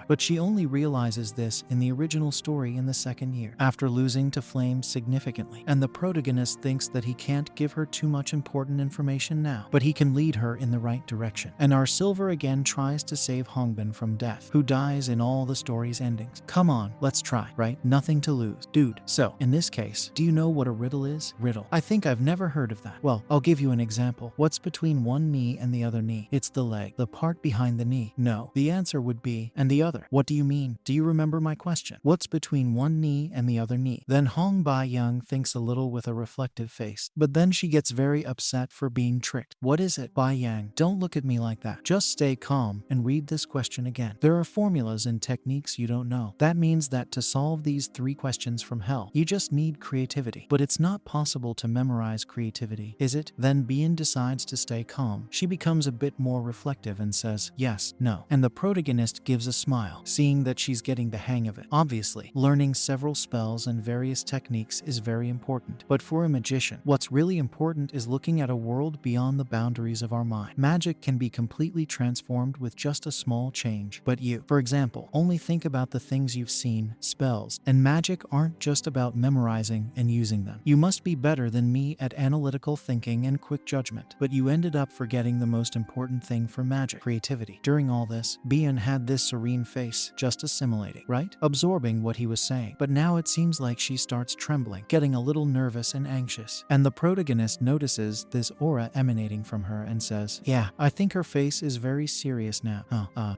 But she only realizes this in the original story in the 2nd year, after losing to Flame significantly. And the protagonist thinks that he can't give her too much important information now, but he can lead her in the right direction. And our Silver again tries to save Hongbin from death, who dies in all the story's endings. Come on, let's try, right? Nothing to lose. Dude, so, in this case, do you know what a riddle is? Riddle. I think I've never heard of that. Well, I'll give you an example. What's between one knee and the other knee? It's the leg, the part behind the knee. No, the answer would be, and the other. What do you mean? Do you remember my question? What's between one knee and the other knee? Then Hong Bai-young thinks a little with a reflective face, but then she gets very upset for being tricked. What is it? Bai-yang, don't look at me like that. Just stay calm and read this question question again. There are formulas and techniques you don't know. That means that to solve these 3 questions from hell, you just need creativity. But it's not possible to memorize creativity, is it? Then Bien decides to stay calm. She becomes a bit more reflective and says, yes, no. And the protagonist gives a smile, seeing that she's getting the hang of it. Obviously, learning several spells and various techniques is very important. But for a magician, what's really important is looking at a world beyond the boundaries of our mind. Magic can be completely transformed with just a small change. But you, for example, only think about the things you've seen. Spells and magic aren't just about memorizing and using them. You must be better than me at analytical thinking and quick judgment. But you ended up forgetting the most important thing for magic: creativity. During all this, Bien had this serene face, just assimilating, right? Absorbing what he was saying. But now it seems like she starts trembling, getting a little nervous and anxious. And the protagonist notices this aura emanating from her and says, yeah, I think her face is very serious now.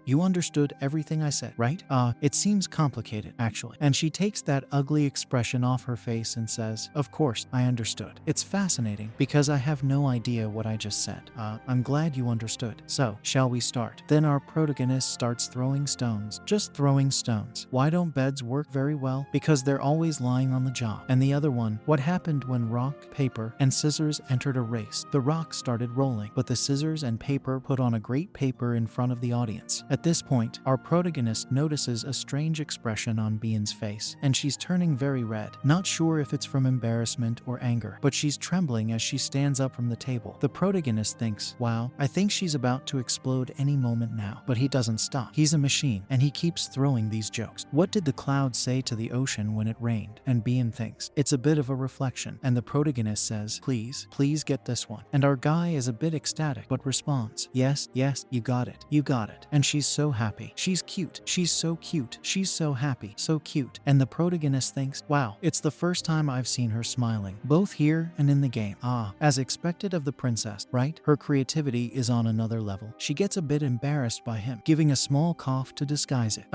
You understood everything I said, right? It seems complicated, actually. And she takes that ugly expression off her face and says, of course, I understood. It's fascinating because I have no idea what I just said. I'm glad you understood. So, shall we start? Then our protagonist starts throwing stones. Just throwing stones. Why don't beds work very well? Because they're always lying on the job. And the other one, what happened when rock, paper, and scissors entered a race? The rock started rolling, but the scissors and paper put on a great paper in front of the audience. At this point, our protagonist notices a strange expression on Bien's face, and she's turning very red. Not sure if it's from embarrassment or anger, but she's trembling as she stands up from the table. The protagonist thinks, wow, I think she's about to explode any moment now. But he doesn't stop. He's a machine, and he keeps throwing these jokes. What did the clouds say to the ocean when it rained? And Bien thinks, it's a bit of a reflection. And the protagonist says, please get this one. And our guy is a bit ecstatic, but responds, yes, you got it. You got it. And she's so happy. She's cute. She's so cute. She's so happy. So cute. And the protagonist thinks, wow, it's the first time I've seen her smiling, both here and in the game. As expected of the princess, right? Her creativity is on another level. She gets a bit embarrassed by him, giving a small cough to disguise it.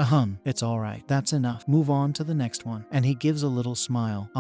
It's alright. That's enough. Move on to the next one. And he gives a little smile.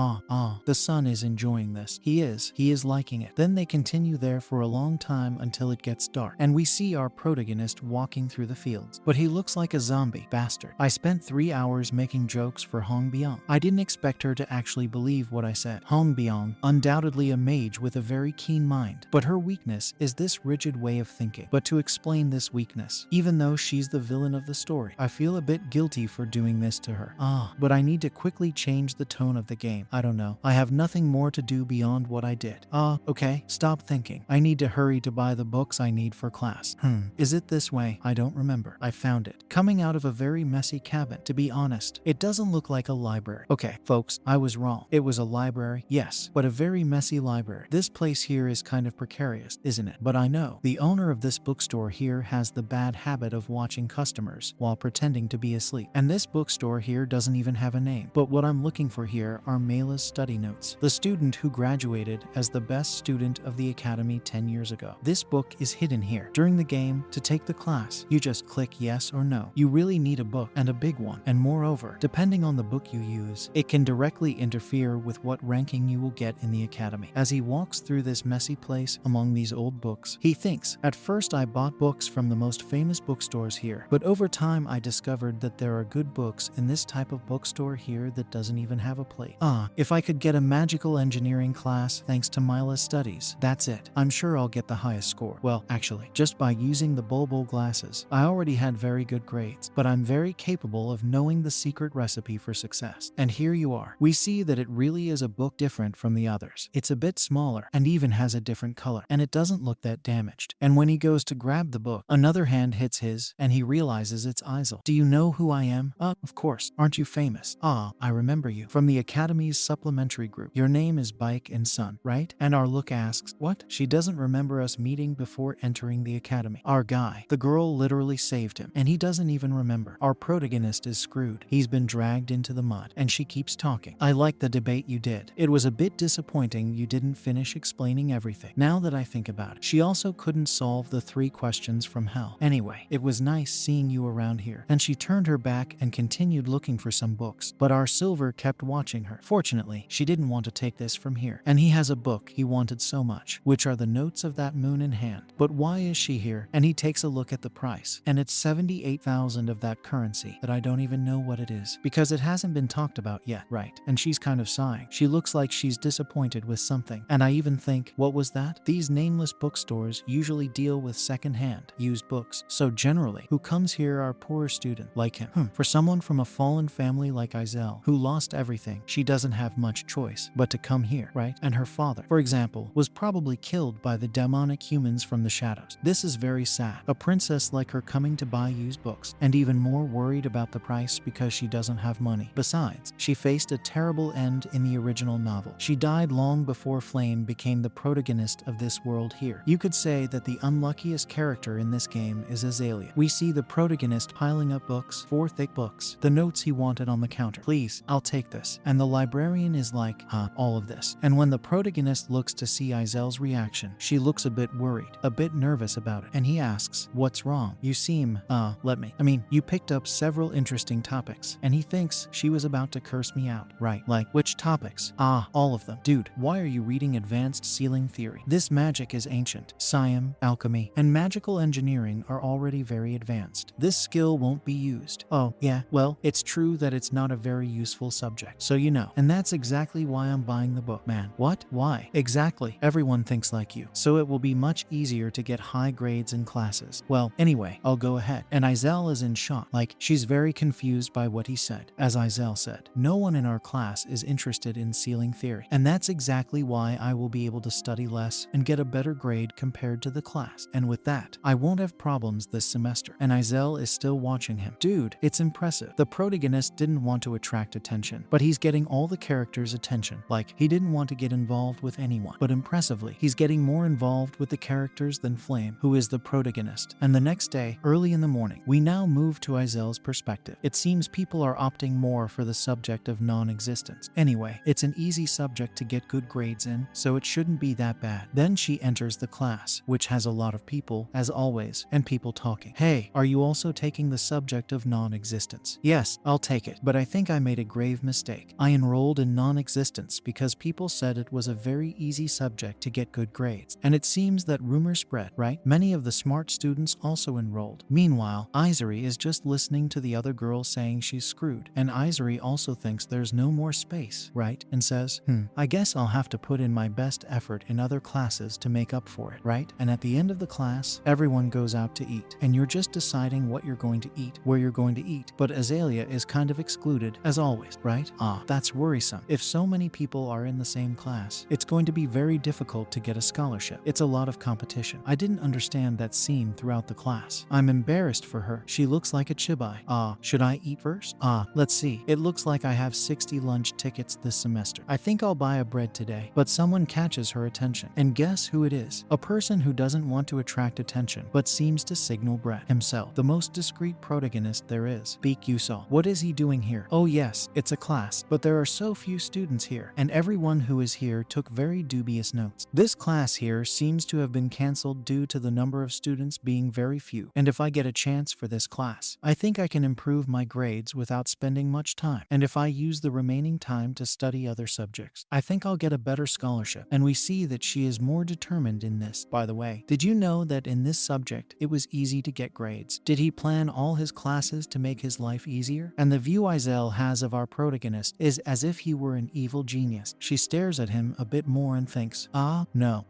The son is enjoying this. He is liking it. Then they continue there for a long time until it gets dark, and we see our protagonist walking through the fields. But he looks like a zombie bastard. I spent 3 hours making jokes for Hong Biong. I didn't expect her to actually believe what I said. Hong Biong, undoubtedly a mage with a very keen mind, but her weakness is this rigid way of thinking. But to explain this weakness, even though she's the villain of the story, I feel a bit guilty for doing this to her. But I need to quickly change the tone of the game. I don't know. I have nothing more to do beyond what I did. Okay, stop thinking. I need to hurry to buy the books I need for class. Is it this way? I don't remember. I found it. Coming out of a very messy cabin. To be honest, it doesn't look like a library. Okay, folks, I was wrong. It was a library, yes, but a very messy library. This place here is kind of precarious, isn't it? But I know. The owner of this bookstore here has the bad habit of watching customers while pretending to be asleep. And this bookstore here doesn't even have a name. But what I'm looking for here are Mela's study notes. The student who graduated as the best student of the academy 10 years ago. This book is hidden here. During the game, to take the class, you just click yes or no. You really need a book, and a big one. And moreover, depending on the book you use, it can directly interfere with what ranking you will get in the academy. As he walks through this messy place among these old books, he thinks, at first I bought books from the most famous bookstores here, but over time I discovered that there are good books in this type of bookstore here that doesn't even have a plate. If I could get a magical engineering class thanks to Mila's studies, that's it. I'm sure I'll get the highest score. Well, actually, just by using the bulbul glasses, I already had very good grades, but I'm very capable of knowing the secret recipe for success. And here you are. We see that it really is a book different from the others. It's a bit smaller and even has a different color, and it doesn't look that damaged. And when he goes to grab the book, another hand hits his, and he realizes it's Isel. Do you know who I am? Of course. Aren't you famous? I remember you. From the Academy's supplementary group. Your name is Bike and Son, right? And our look asks, what? She doesn't remember us meeting before entering the academy. Our guy. The girl literally saved him, and he doesn't even remember. Our protagonist is screwed. He's been dragged into the mud, and she keeps talking. I like the debate you did. It was a bit disappointing you didn't finish explaining everything. Now that I think about it, she also couldn't solve the 3 questions from hell. Anyway, it was nice seeing you around here. And she turned her back and continued looking for some books, but our Silver kept watching her. Fortunately, she didn't want to take this from here. And he has a book he wanted so much, which are the notes of that moon in hand. But why is she here? And he takes a look at the price, and it's 78,000 of that currency that I don't even know what it is because it hasn't been talked about yet, right? And she's kind of sighing. She looks like she's disappointed with something. And I even think, what was that? These nameless bookstores usually deal with second-hand, used books. So generally, who comes here are poorer students like him. For someone from a fallen family like Izel, who lost everything, she doesn't have much choice but to come here, right? And her father, for example, was probably killed by the demonic humans from the shadows. This is very sad. A princess like her coming to buy used books, and even more worried about the price because she doesn't have money. Besides, she faced a terrible end in the original novel. She died long before Flame became the protagonist of this world here. You could say that the unluckiest character in this game is Azalea. We see the protagonist piling up books, 4 thick books, the notes he wanted on the counter. Please, I'll take this. And the librarian is like, all of this. And when the protagonist looks to see Izel's reaction, she looks a bit worried, a bit nervous about it. And he asks, what's wrong? You seem, you picked up several interesting topics. And he thinks she was about to curse me out. Right, like, which topics? All of them. Dude, why are you reading advanced sealing theory? This magic is ancient. Siam, alchemy, and magical engineering are already very advanced. This skill won't be used. Oh, yeah, well, it's true that it's not a very useful subject. So you know. And that's exactly why I'm buying the book, man. What? Why? Exactly. Everyone thinks like you. So it will be much easier to get high grades in classes. Well, anyway, I'll go ahead. And Izel is in shock. Like, she's very confused by what he said. As Izel said, no one in our class is interested in sealing theory. And that's exactly why I will be able to study less and get a better grade compared to the class. And with that, I won't have problems this semester. And Izel is still watching him. Dude, it's impressive. The protagonist didn't want to attract attention, but he's getting all the characters' attention. Like, he didn't want to get involved with anyone. But impressively, he's getting more involved with the characters than Flame, who is the protagonist. And the next day, early in the morning, we now move to Izel's perspective. It seems people are opting more for the subject of non-existence. Anyway, it's an easy subject to get good grades in, so it shouldn't be that bad. Then she enters the class, which has a lot of people, as always, and people talking. Hey, are you also taking the subject of non-existence? Yes, I'll take it, but I think I made a grave mistake. I enrolled in non-existence because people said it was a very easy subject to get good grades. And it seems that rumors spread, right? Many of the smart students also enrolled. Meanwhile, Izuri is just listening to the other girl saying she's screwed. And Izuri also thinks there's no more space, right? And says, I guess I'll have to put in my best effort in other classes to make up for it, right? And at the end of the class, everyone goes out to eat. And you're just deciding what you're going to eat, where you're going to eat. But Azalea is kind of excluded, as always, right? That's worrisome. If so many people are in the same class, it's going to be very difficult to get a scholarship. It's a lot of competition. I didn't understand that scene throughout the class. I'm embarrassed for her. She looks like a chibai. Should I eat first? Let's see. It looks like I have 60 lunch tickets this semester. I think I'll buy a bread today. But someone catches her attention. And guess who it is? A person who doesn't want to attract attention, but seems to signal Brett himself, the most discreet protagonist there is. Beak Yusol. What is he doing here? Oh yes, it's a class, but there are so few students here, and everyone who is here took very dubious notes. This class here seems to have been cancelled due to the number of students being very few. And if I get a chance for this class, I think I can improve my grades without spending much time. And if I use the remaining time to study other subjects, I think I'll get a better scholarship. And we see that she is more determined in this. By the way, did you know that in this subject, it was easy to get grades? Did he plan all his classes to make his life easier? And the view Izel has of our protagonist is as if he were an evil genius. She stares at him a bit more and thinks, no,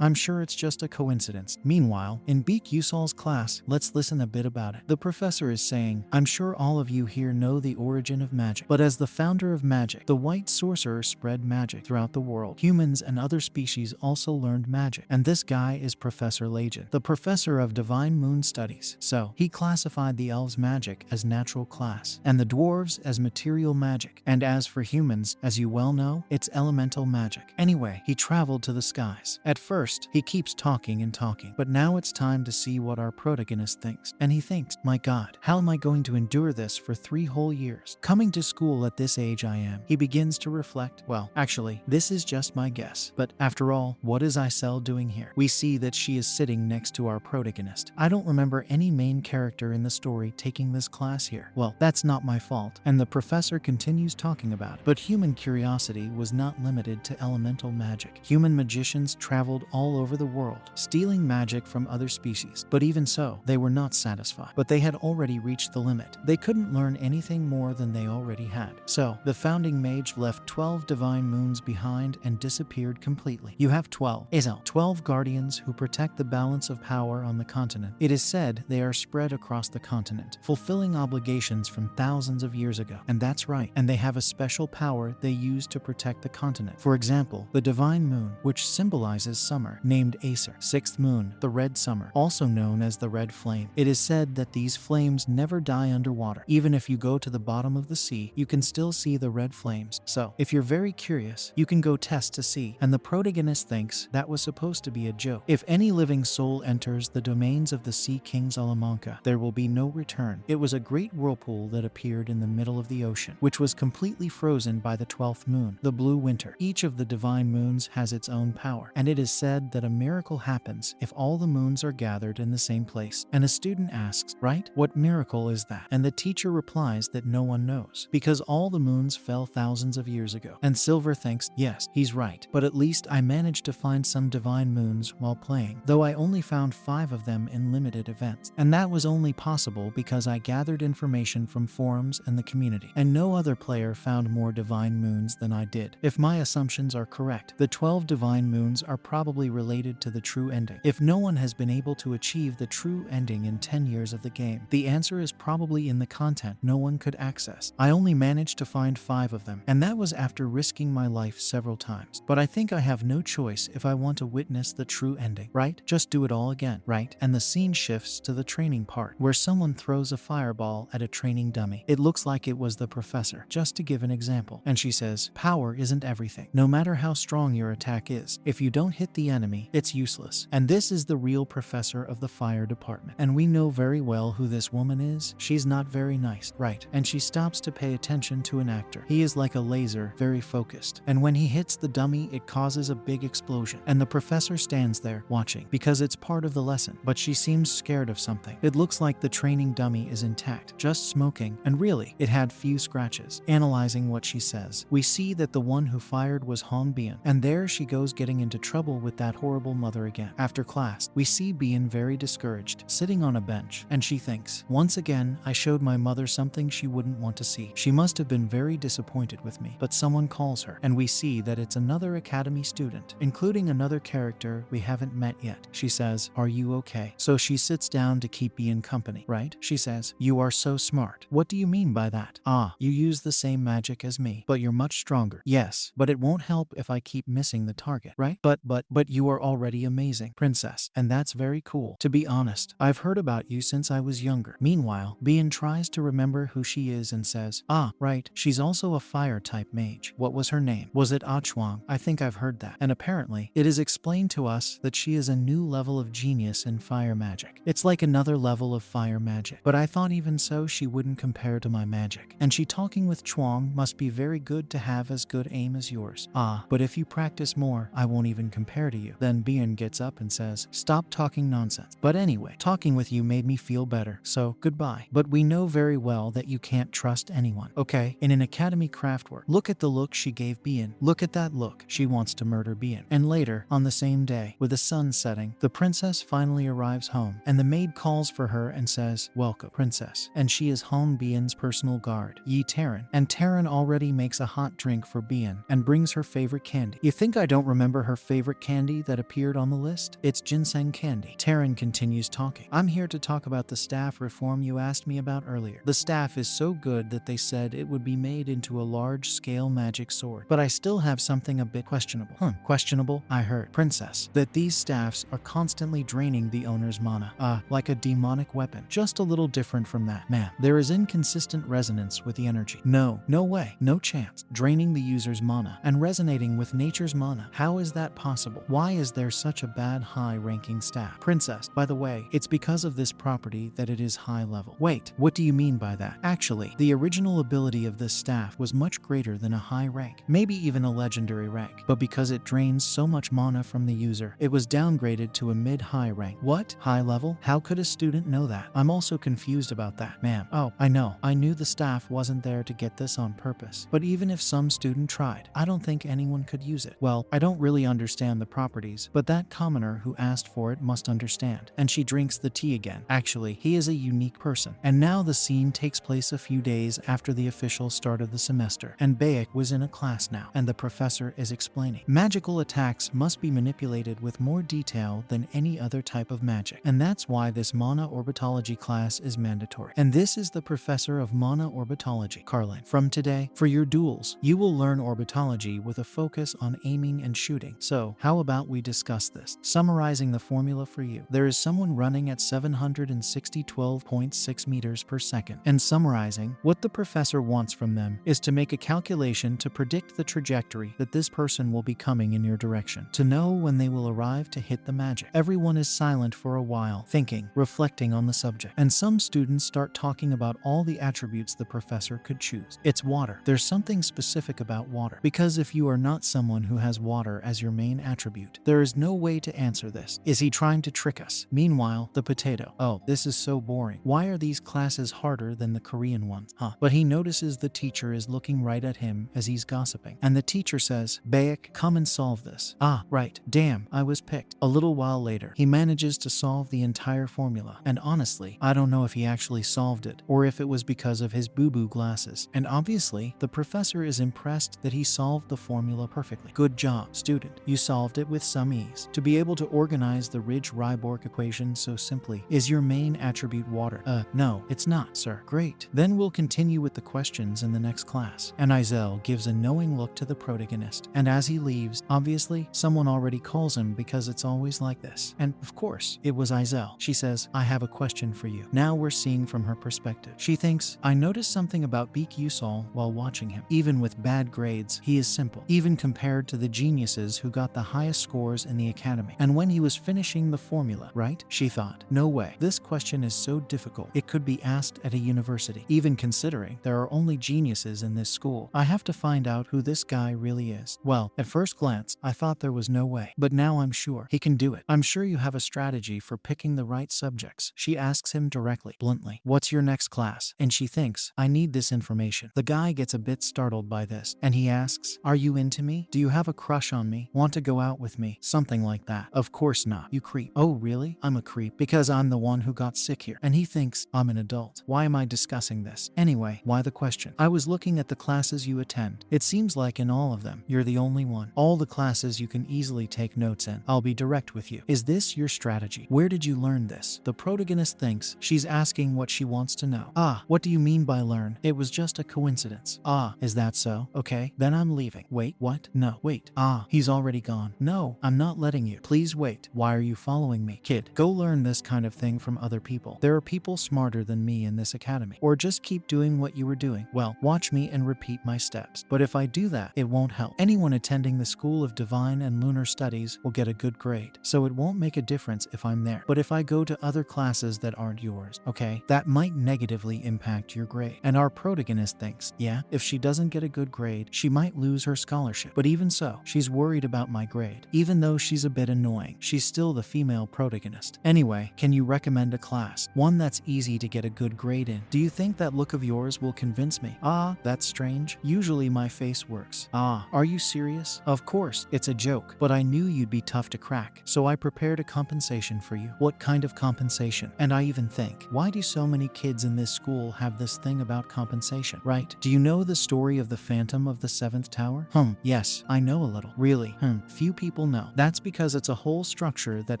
I'm sure it's just a coincidence. Meanwhile, in Beak Yusol's class, let's listen a bit about it. The professor is saying, I'm sure all of you here know the origin of magic, but as the founder of magic, the white sorcerer spread magic throughout the world. Humans and other species also learned magic, and this guy is Professor Legend, the professor of divine moon studies. So, he classified the elves' magic as natural class, and the dwarves as material magic, and as for humans, as you well know, it's elemental magic. Anyway, he traveled to the skies. At first, he keeps talking and talking, but now it's time to see what our protagonist thinks. And he thinks, my god, how am I going to endure this for 3 whole years? Coming to school at this age I am. He begins to reflect, well, actually, this is just my guess. But after all, what is Isel doing here? We see that she is sitting next to our protagonist. I don't remember any main character in the story taking this class here. Well, that's not my fault. And the professor continues talking about it. But human curiosity was not limited to elemental magic. Human magicians traveled all over the world, stealing magic from other species. But even so, Still, they were not satisfied, but they had already reached the limit. They couldn't learn anything more than they already had. So, the founding mage left 12 divine moons behind and disappeared completely. You have 12. 12 guardians who protect the balance of power on the continent. It is said they are spread across the continent, fulfilling obligations from thousands of years ago. And that's right. And they have a special power they use to protect the continent. For example, the divine moon, which symbolizes summer, named Acer. Sixth moon, the red summer, also known as the red flame. It is said that these flames never die underwater. Even if you go to the bottom of the sea, you can still see the red flames. So, if you're very curious, you can go test to see. And the protagonist thinks that was supposed to be a joke. If any living soul enters the domains of the Sea King Salamanca, there will be no return. It was a great whirlpool that appeared in the middle of the ocean, which was completely frozen by the 12th moon, the blue winter. Each of the divine moons has its own power, and it is said that a miracle happens if all the moons are gathered in the same place. And a student asks, right? What miracle is that? And the teacher replies that no one knows, because all the moons fell thousands of years ago. And Silver thinks, yes, he's right, but at least I managed to find some divine moons while playing, though I only found 5 of them in limited events. And that was only possible because I gathered information from forums and the community, and no other player found more divine moons than I did. If my assumptions are correct, the 12 divine moons are probably related to the true ending. If no one has been able to achieve the true ending in 10 years of the game, the answer is probably in the content no one could access. I only managed to find 5 of them, and that was after risking my life several times. But I think I have no choice if I want to witness the true ending, right? Just do it all again, right? And the scene shifts to the training part, where someone throws a fireball at a training dummy. It looks like it was the professor, just to give an example. And she says, power isn't everything. No matter how strong your attack is, if you don't hit the enemy, it's useless. And this is the real professor of the fire department. And we know very well who this woman is. She's not very nice, right? And she stops to pay attention to an actor. He is like a laser, very focused. And when he hits the dummy, it causes a big explosion. And the professor stands there, watching, because it's part of the lesson. But she seems scared of something. It looks like the training dummy is intact, just smoking, and really, it had few scratches. Analyzing what she says, we see that the one who fired was Han Bian, and there she goes getting into trouble with that horrible mother again. After class, we see Bian very discouraged, sitting on a bench, and she thinks, once again, I showed my mother something she wouldn't want to see. She must have been very disappointed with me. But someone calls her, and we see that it's another academy student, including another character we haven't met yet. She says, are you okay? So she sits down to keep Bian company, right? She says, you are so smart. What do you mean by that? Ah, you use the same magic as me, but you're much stronger. Yes, but it won't help if I keep missing the target, right? But you are already amazing, princess, and that's very cool. To be honest, I've heard about you since I was younger. Meanwhile, Bian tries to remember who she is and says, ah, right, she's also a fire-type mage. What was her name? Was it Ah Chuang? I think I've heard that. And apparently, it is explained to us that she is a new level of genius in fire magic. It's like another level of fire magic. But I thought even so she wouldn't compare to my magic. And she talking with Chuang must be very good to have as good aim as yours. Ah, but if you practice more, I won't even compare to you. Then Bian gets up and says, stop talking nonsense. But anyway, talking with you made me feel better, so goodbye. But we know very well that you can't trust anyone. Okay, in an academy craftwork, look at the look she gave Bian. Look at that look. She wants to murder Bian. And later, on the same day, with the sun setting, the princess finally arrives home, and the maid calls for her and says, welcome, princess. And she is Han Bian's personal guard, Yi Terran. And Terran already makes a hot drink for Bian and brings her favorite candy. You think I don't remember her favorite candy that appeared on the list? It's ginseng candy. Terran continues talking. I'm here to talk about the staff reform you asked me about earlier. The staff is so good that they said it would be made into a large-scale magic sword. But I still have something a bit questionable. Questionable? I heard, princess, that these staffs are constantly draining the owner's mana. Like a demonic weapon. Just a little different from that. Man, there is inconsistent resonance with the energy. No way, no chance. Draining the user's mana and resonating with nature's mana. How is that possible? Why is there such a bad high-ranking staff? Princess, by the way, it's because of this property that it is high level. Wait, what do you mean by that? Actually, the original ability of this staff was much greater than a high rank, maybe even a legendary rank, but because it drains so much mana from the user, it was downgraded to a mid-high rank. What? High level? How could a student know that? I'm also confused about that, ma'am. Oh, I know. I knew the staff wasn't there to get this on purpose, but even if some student tried, I don't think anyone could use it. Well, I don't really understand the properties, but that commoner who asked for it must understand. And she drinks drinks the tea again. Actually, he is a unique person. And now the scene takes place a few days after the official start of the semester, and Baek was in a class now, and the professor is explaining. Magical attacks must be manipulated with more detail than any other type of magic, and that's why this mana orbitology class is mandatory. And this is the professor of mana orbitology, Carlin. From today, for your duels, you will learn orbitology with a focus on aiming and shooting. So, how about we discuss this? Summarizing the formula for you. There is someone running at 712.6 meters per second, and summarizing, what the professor wants from them is to make a calculation to predict the trajectory that this person will be coming in your direction, to know when they will arrive to hit the magic. Everyone is silent for a while, thinking, reflecting on the subject, and some students start talking about all the attributes the professor could choose. It's water. There's something specific about water, because if you are not someone who has water as your main attribute, there is no way to answer this. Is he trying to trick us? Meanwhile, the potato. Oh, this is so boring. Why are these classes harder than the Korean ones? But he notices the teacher is looking right at him as he's gossiping, and the teacher says, Baek, come and solve this. Ah, right. Damn, I was picked. A little while later, he manages to solve the entire formula, and honestly, I don't know if he actually solved it, or if it was because of his boo-boo glasses. And obviously, the professor is impressed that he solved the formula perfectly. Good job, student. You solved it with some ease. To be able to organize the Ridge-Rieborg equation so simply, is your main attribute water? No, it's not, sir. Great. Then we'll continue with the questions in the next class. And Izel gives a knowing look to the protagonist. And as he leaves, obviously, someone already calls him because it's always like this. And of course, it was Izel. She says, I have a question for you. Now we're seeing from her perspective. She thinks, I noticed something about Beek Yusol while watching him. Even with bad grades, he is simple, even compared to the geniuses who got the highest scores in the academy. And when he was finishing the formula, right? She thought, no way. This question is so difficult. It could be asked at a university, even considering there are only geniuses in this school. I have to find out who this guy really is. Well, at first glance, I thought there was no way, but now I'm sure he can do it. I'm sure you have a strategy for picking the right subjects. She asks him directly, bluntly, what's your next class? And she thinks, I need this information. The guy gets a bit startled by this, and he asks, are you into me? Do you have a crush on me? Want to go out with me? Something like that. Of course not. You creep. Oh, really? I'm a creep because I'm the one who got sick here. And he thinks, I'm an adult. Why am I discussing this? Anyway, why the question? I was looking at the classes you attend. It seems like in all of them, you're the only one. All the classes you can easily take notes in. I'll be direct with you. Is this your strategy? Where did you learn this? The protagonist thinks she's asking what she wants to know. Ah, what do you mean by learn? It was just a coincidence. Ah, is that so? Okay, then I'm leaving. Wait, what? No, wait. Ah, he's already gone. No, I'm not letting you. Please wait. Why are you following me? Kid, go learn this kind of thing from other people. There are people smarter than me in this academy. Or just keep doing what you were doing. Well, watch me and repeat my steps. But if I do that, it won't help. Anyone attending the School of Divine and Lunar Studies will get a good grade. So it won't make a difference if I'm there. But if I go to other classes that aren't yours, okay, that might negatively impact your grade. And our protagonist thinks, yeah, if she doesn't get a good grade, she might lose her scholarship. But even so, she's worried about my grade. Even though she's a bit annoying, she's still the female protagonist. Anyway, can you recommend a class? One that's easy to get a good grade in. Do you think that look of yours will convince me? Ah, that's strange. Usually my face works. Ah, are you serious? Of course, it's a joke, but I knew you'd be tough to crack, so I prepared a compensation for you. What kind of compensation? And I even think, why do so many kids in this school have this thing about compensation, right? Do you know the story of the Phantom of the Seventh Tower? Yes, I know a little. Really? Few people know. That's because it's a whole structure that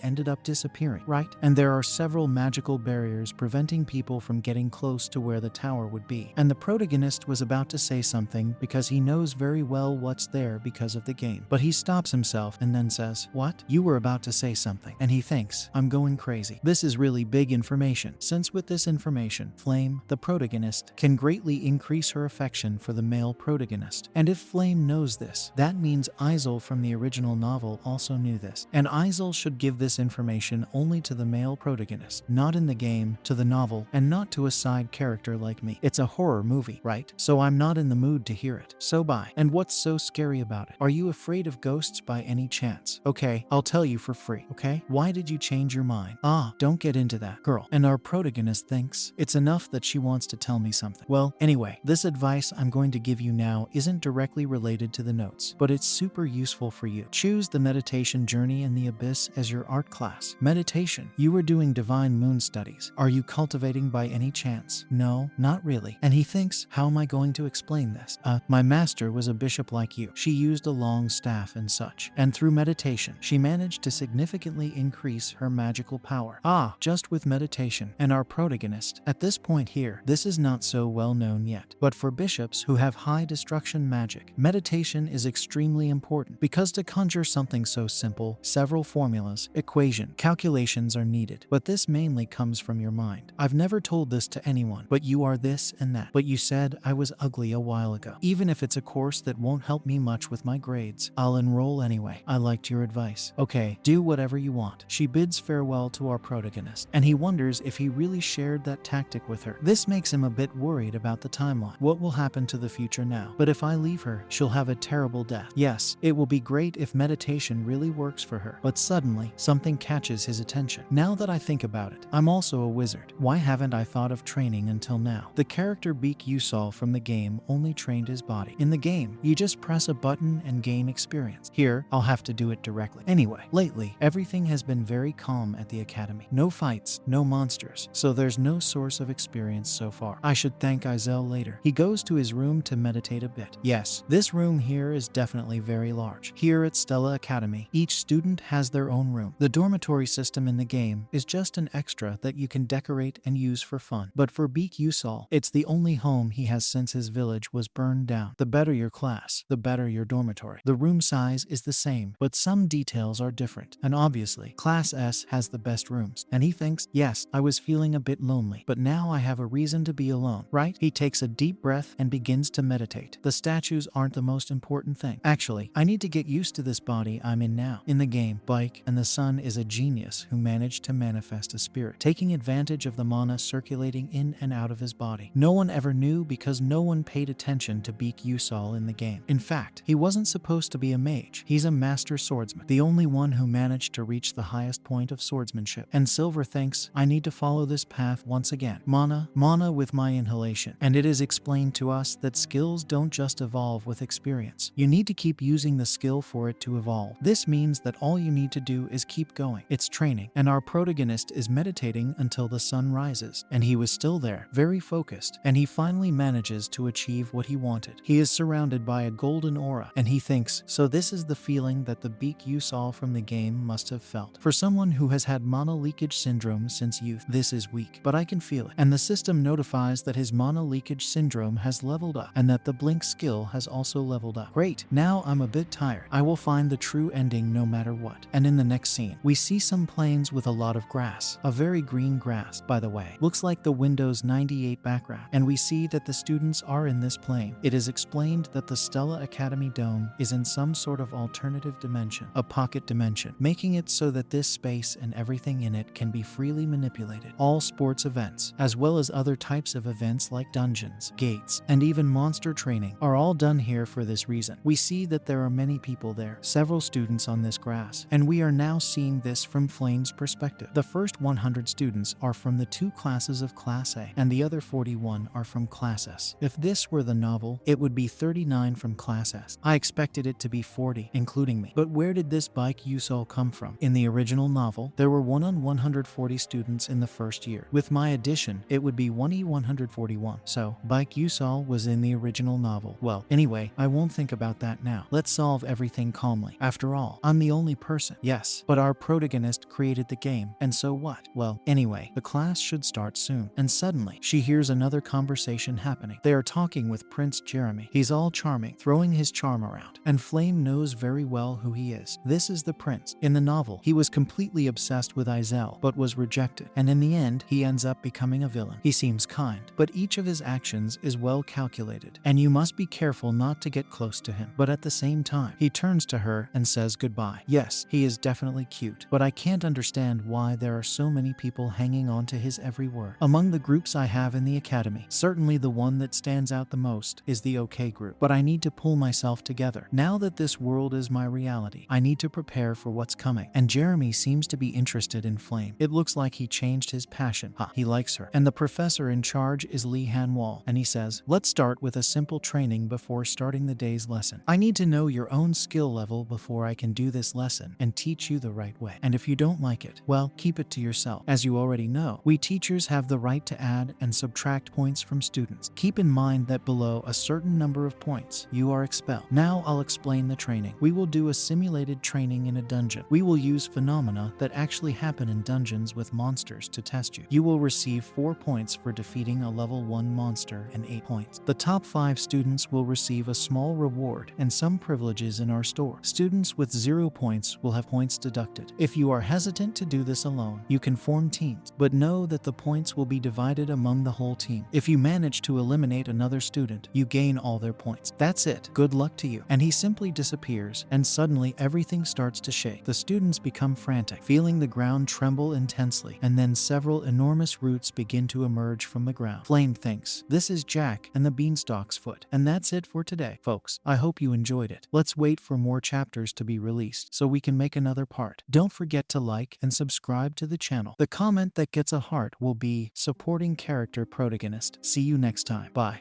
ended up disappearing, right? And there are several magical barriers preventing people from getting close to where the tower would be. And the protagonist was about to say something because he knows very well what's there because of the game. But he stops himself and then says, what? You were about to say something. And he thinks, I'm going crazy. This is really big information. Since with this information, Flame, the protagonist, can greatly increase her affection for the male protagonist. And if Flame knows this, that means Izel from the original novel also knew this. And Izel should give this information only to the male protagonist, not in the game, to the novel, and not to a side character like me. It's a horror movie, right? So I'm not in the mood to hear it. So bye. And what's so scary about it? Are you afraid of ghosts by any chance? Okay, I'll tell you for free, okay? Why did you change your mind? Ah, don't get into that, girl. And our protagonist thinks it's enough that she wants to tell me something. Well, anyway, this advice I'm going to give you now isn't directly related to the notes, but it's super useful for you. Choose the meditation journey in the abyss as your art class. Meditation, You were doing divine moon studies. Are you cultivating by any chance? No, not really. And he thinks, how am I going to explain this? My master was a bishop like you. She used a long staff and such. And through meditation, she managed to significantly increase her magical power. Just with meditation. And our protagonist, at this point here, this is not so well known yet. But for bishops who have high destruction magic, meditation is extremely important because to conjure something so simple, several formulas, equation, calculations are needed. But this mainly comes from your mind. I've never told this to anyone, but you are this and that. But you said I was ugly a while ago. Even if it's a course that won't help me much with my grades, I'll enroll anyway. I liked your advice. Okay, do whatever you want. She bids farewell to our protagonist, and he wonders if he really shared that tactic with her. This makes him a bit worried about the timeline. What will happen to the future now? But if I leave her, she'll have a terrible death. Yes, it will be great if meditation really works for her. But suddenly, something catches his attention. Now that I think about it, I'm also a wizard. Why haven't I thought of training until now? The character Beak Yusol from the game only trained his body. In the game, you just press a button and gain experience. Here, I'll have to do it directly. Anyway, lately, everything has been very calm at the academy. No fights, no monsters, so there's no source of experience so far. I should thank Izel later. He goes to his room to meditate a bit. Yes, this room here is definitely very large. Here at Stella Academy, each student has their own room. The dormitory system in the game is just an extra that you can decorate and use for fun. But for Beak Yusol, it's the only home he has since his village was burned down. The better your class, the better your dormitory. The room size is the same, but some details are different. And obviously, Class S has the best rooms. And he thinks, yes, I was feeling a bit lonely, but now I have a reason to be alone, right? He takes a deep breath and begins to meditate. The statues aren't the most important thing. Actually, I need to get used to this body I'm in now. In the game, Bike and the Sun is a genius who managed to manifest a spirit, taking advantage of the mana circulating in and out of his body. No one ever knew because no one paid attention to Beak Yusol in the game. In fact, he wasn't supposed to be a mage. He's a master swordsman, the only one who managed to reach the highest point of swordsmanship. And Silver thinks, I need to follow this path once again. Mana with my inhalation. And it is explained to us that skills don't just evolve with experience. You need to keep using the skill for it to evolve. This means that all you need to do is keep going. It's training. And our protagonist is meditating until the sun rises. And he was still there, very focused. And he finally manages to achieve what he wanted. He is surrounded by a golden aura. And he thinks, so this is the feeling that the Beak Yusol from the game must have felt. For someone who has had mana leakage syndrome since youth, this is weak, but I can feel it. And the system notifies that his mana leakage syndrome has leveled up and that the blink skill has also leveled up. Great, now I'm a bit tired. I will find the true ending no matter what. And in the next scene, we see some plains with a lot of grass, a very green grass, by the way. Looks like the Windows 98 background. And we see that the students are in this plain. It is explained that the Stella Academy dome is in some sort of alternative dimension, a pocket dimension, making it so that this space and everything in it can be freely manipulated. All sports events, as well as other types of events like dungeons, gates, and even monster training, are all done here for this reason. We see that there are many people there, several students on this grass, and we are now seeing this from Flame's perspective. The first 100 students are from the two classes of Class A, and the other 41 are from Class S. If this were the novel, it would be 39 from Class S. I expected it to be 40, including me. But where did this Bike Yusol come from? In the original novel, there were 1 on 140 students in the first year. With my addition, it would be 1E141. So, Bike Yusol was in the original novel. Well, anyway, I won't think about that now. Let's solve everything calmly. After all, I'm the only person. Yes, but our protagonist created the game, and so what? Well, anyway, the class should start soon. And suddenly, she hears another conversation happening. They are talking with Prince Jeremy. He's all charming, throwing his charm around, and Flame knows very well who he is. This is the prince. In the novel, he was completely obsessed with Izel, but was rejected, and in the end, he ends up becoming a villain. He seems kind, but each of his actions is well calculated, and you must be careful not to get close to him. But at the same time, he turns to her and says goodbye. Yes, he is definitely cute, but I can't understand why there are so many people hanging on to his every word. Among the groups I have in the academy, certainly the one that stands out the most is the OK group, but I need to pull myself together. Now that this world is my reality, I need to prepare for what's coming. And Jeremy seems to be interested in Flame. It looks like he changed his passion. He likes her. And the professor in charge is Lee Han-wall, and he says, let's start with a simple training before starting the day's lesson. I need to know your own skill level before I can do this lesson and teach you the right way. And if you don't like it, it, well, keep it to yourself. As you already know, we teachers have the right to add and subtract points from students. Keep in mind that below a certain number of points, you are expelled. Now I'll explain the training. We will do a simulated training in a dungeon. We will use phenomena that actually happen in dungeons with monsters to test you. You will receive 4 points for defeating a level 1 monster and 8 points. The top 5 students will receive a small reward and some privileges in our store. Students with 0 points will have points deducted. If you are hesitant to do this alone, you can form teams, but know that the points will be divided among the whole team. If you manage to eliminate another student, you gain all their points. That's it. Good luck to you. And he simply disappears, and suddenly everything starts to shake. The students become frantic, feeling the ground tremble intensely, and then several enormous roots begin to emerge from the ground. Flame thinks, this is Jack and the Beanstalk's foot. And that's it for today, folks. I hope you enjoyed it. Let's wait for more chapters to be released so we can make another part. Don't forget to like and subscribe to the channel. The comment that gets a heart will be supporting character protagonist. See you next time. Bye.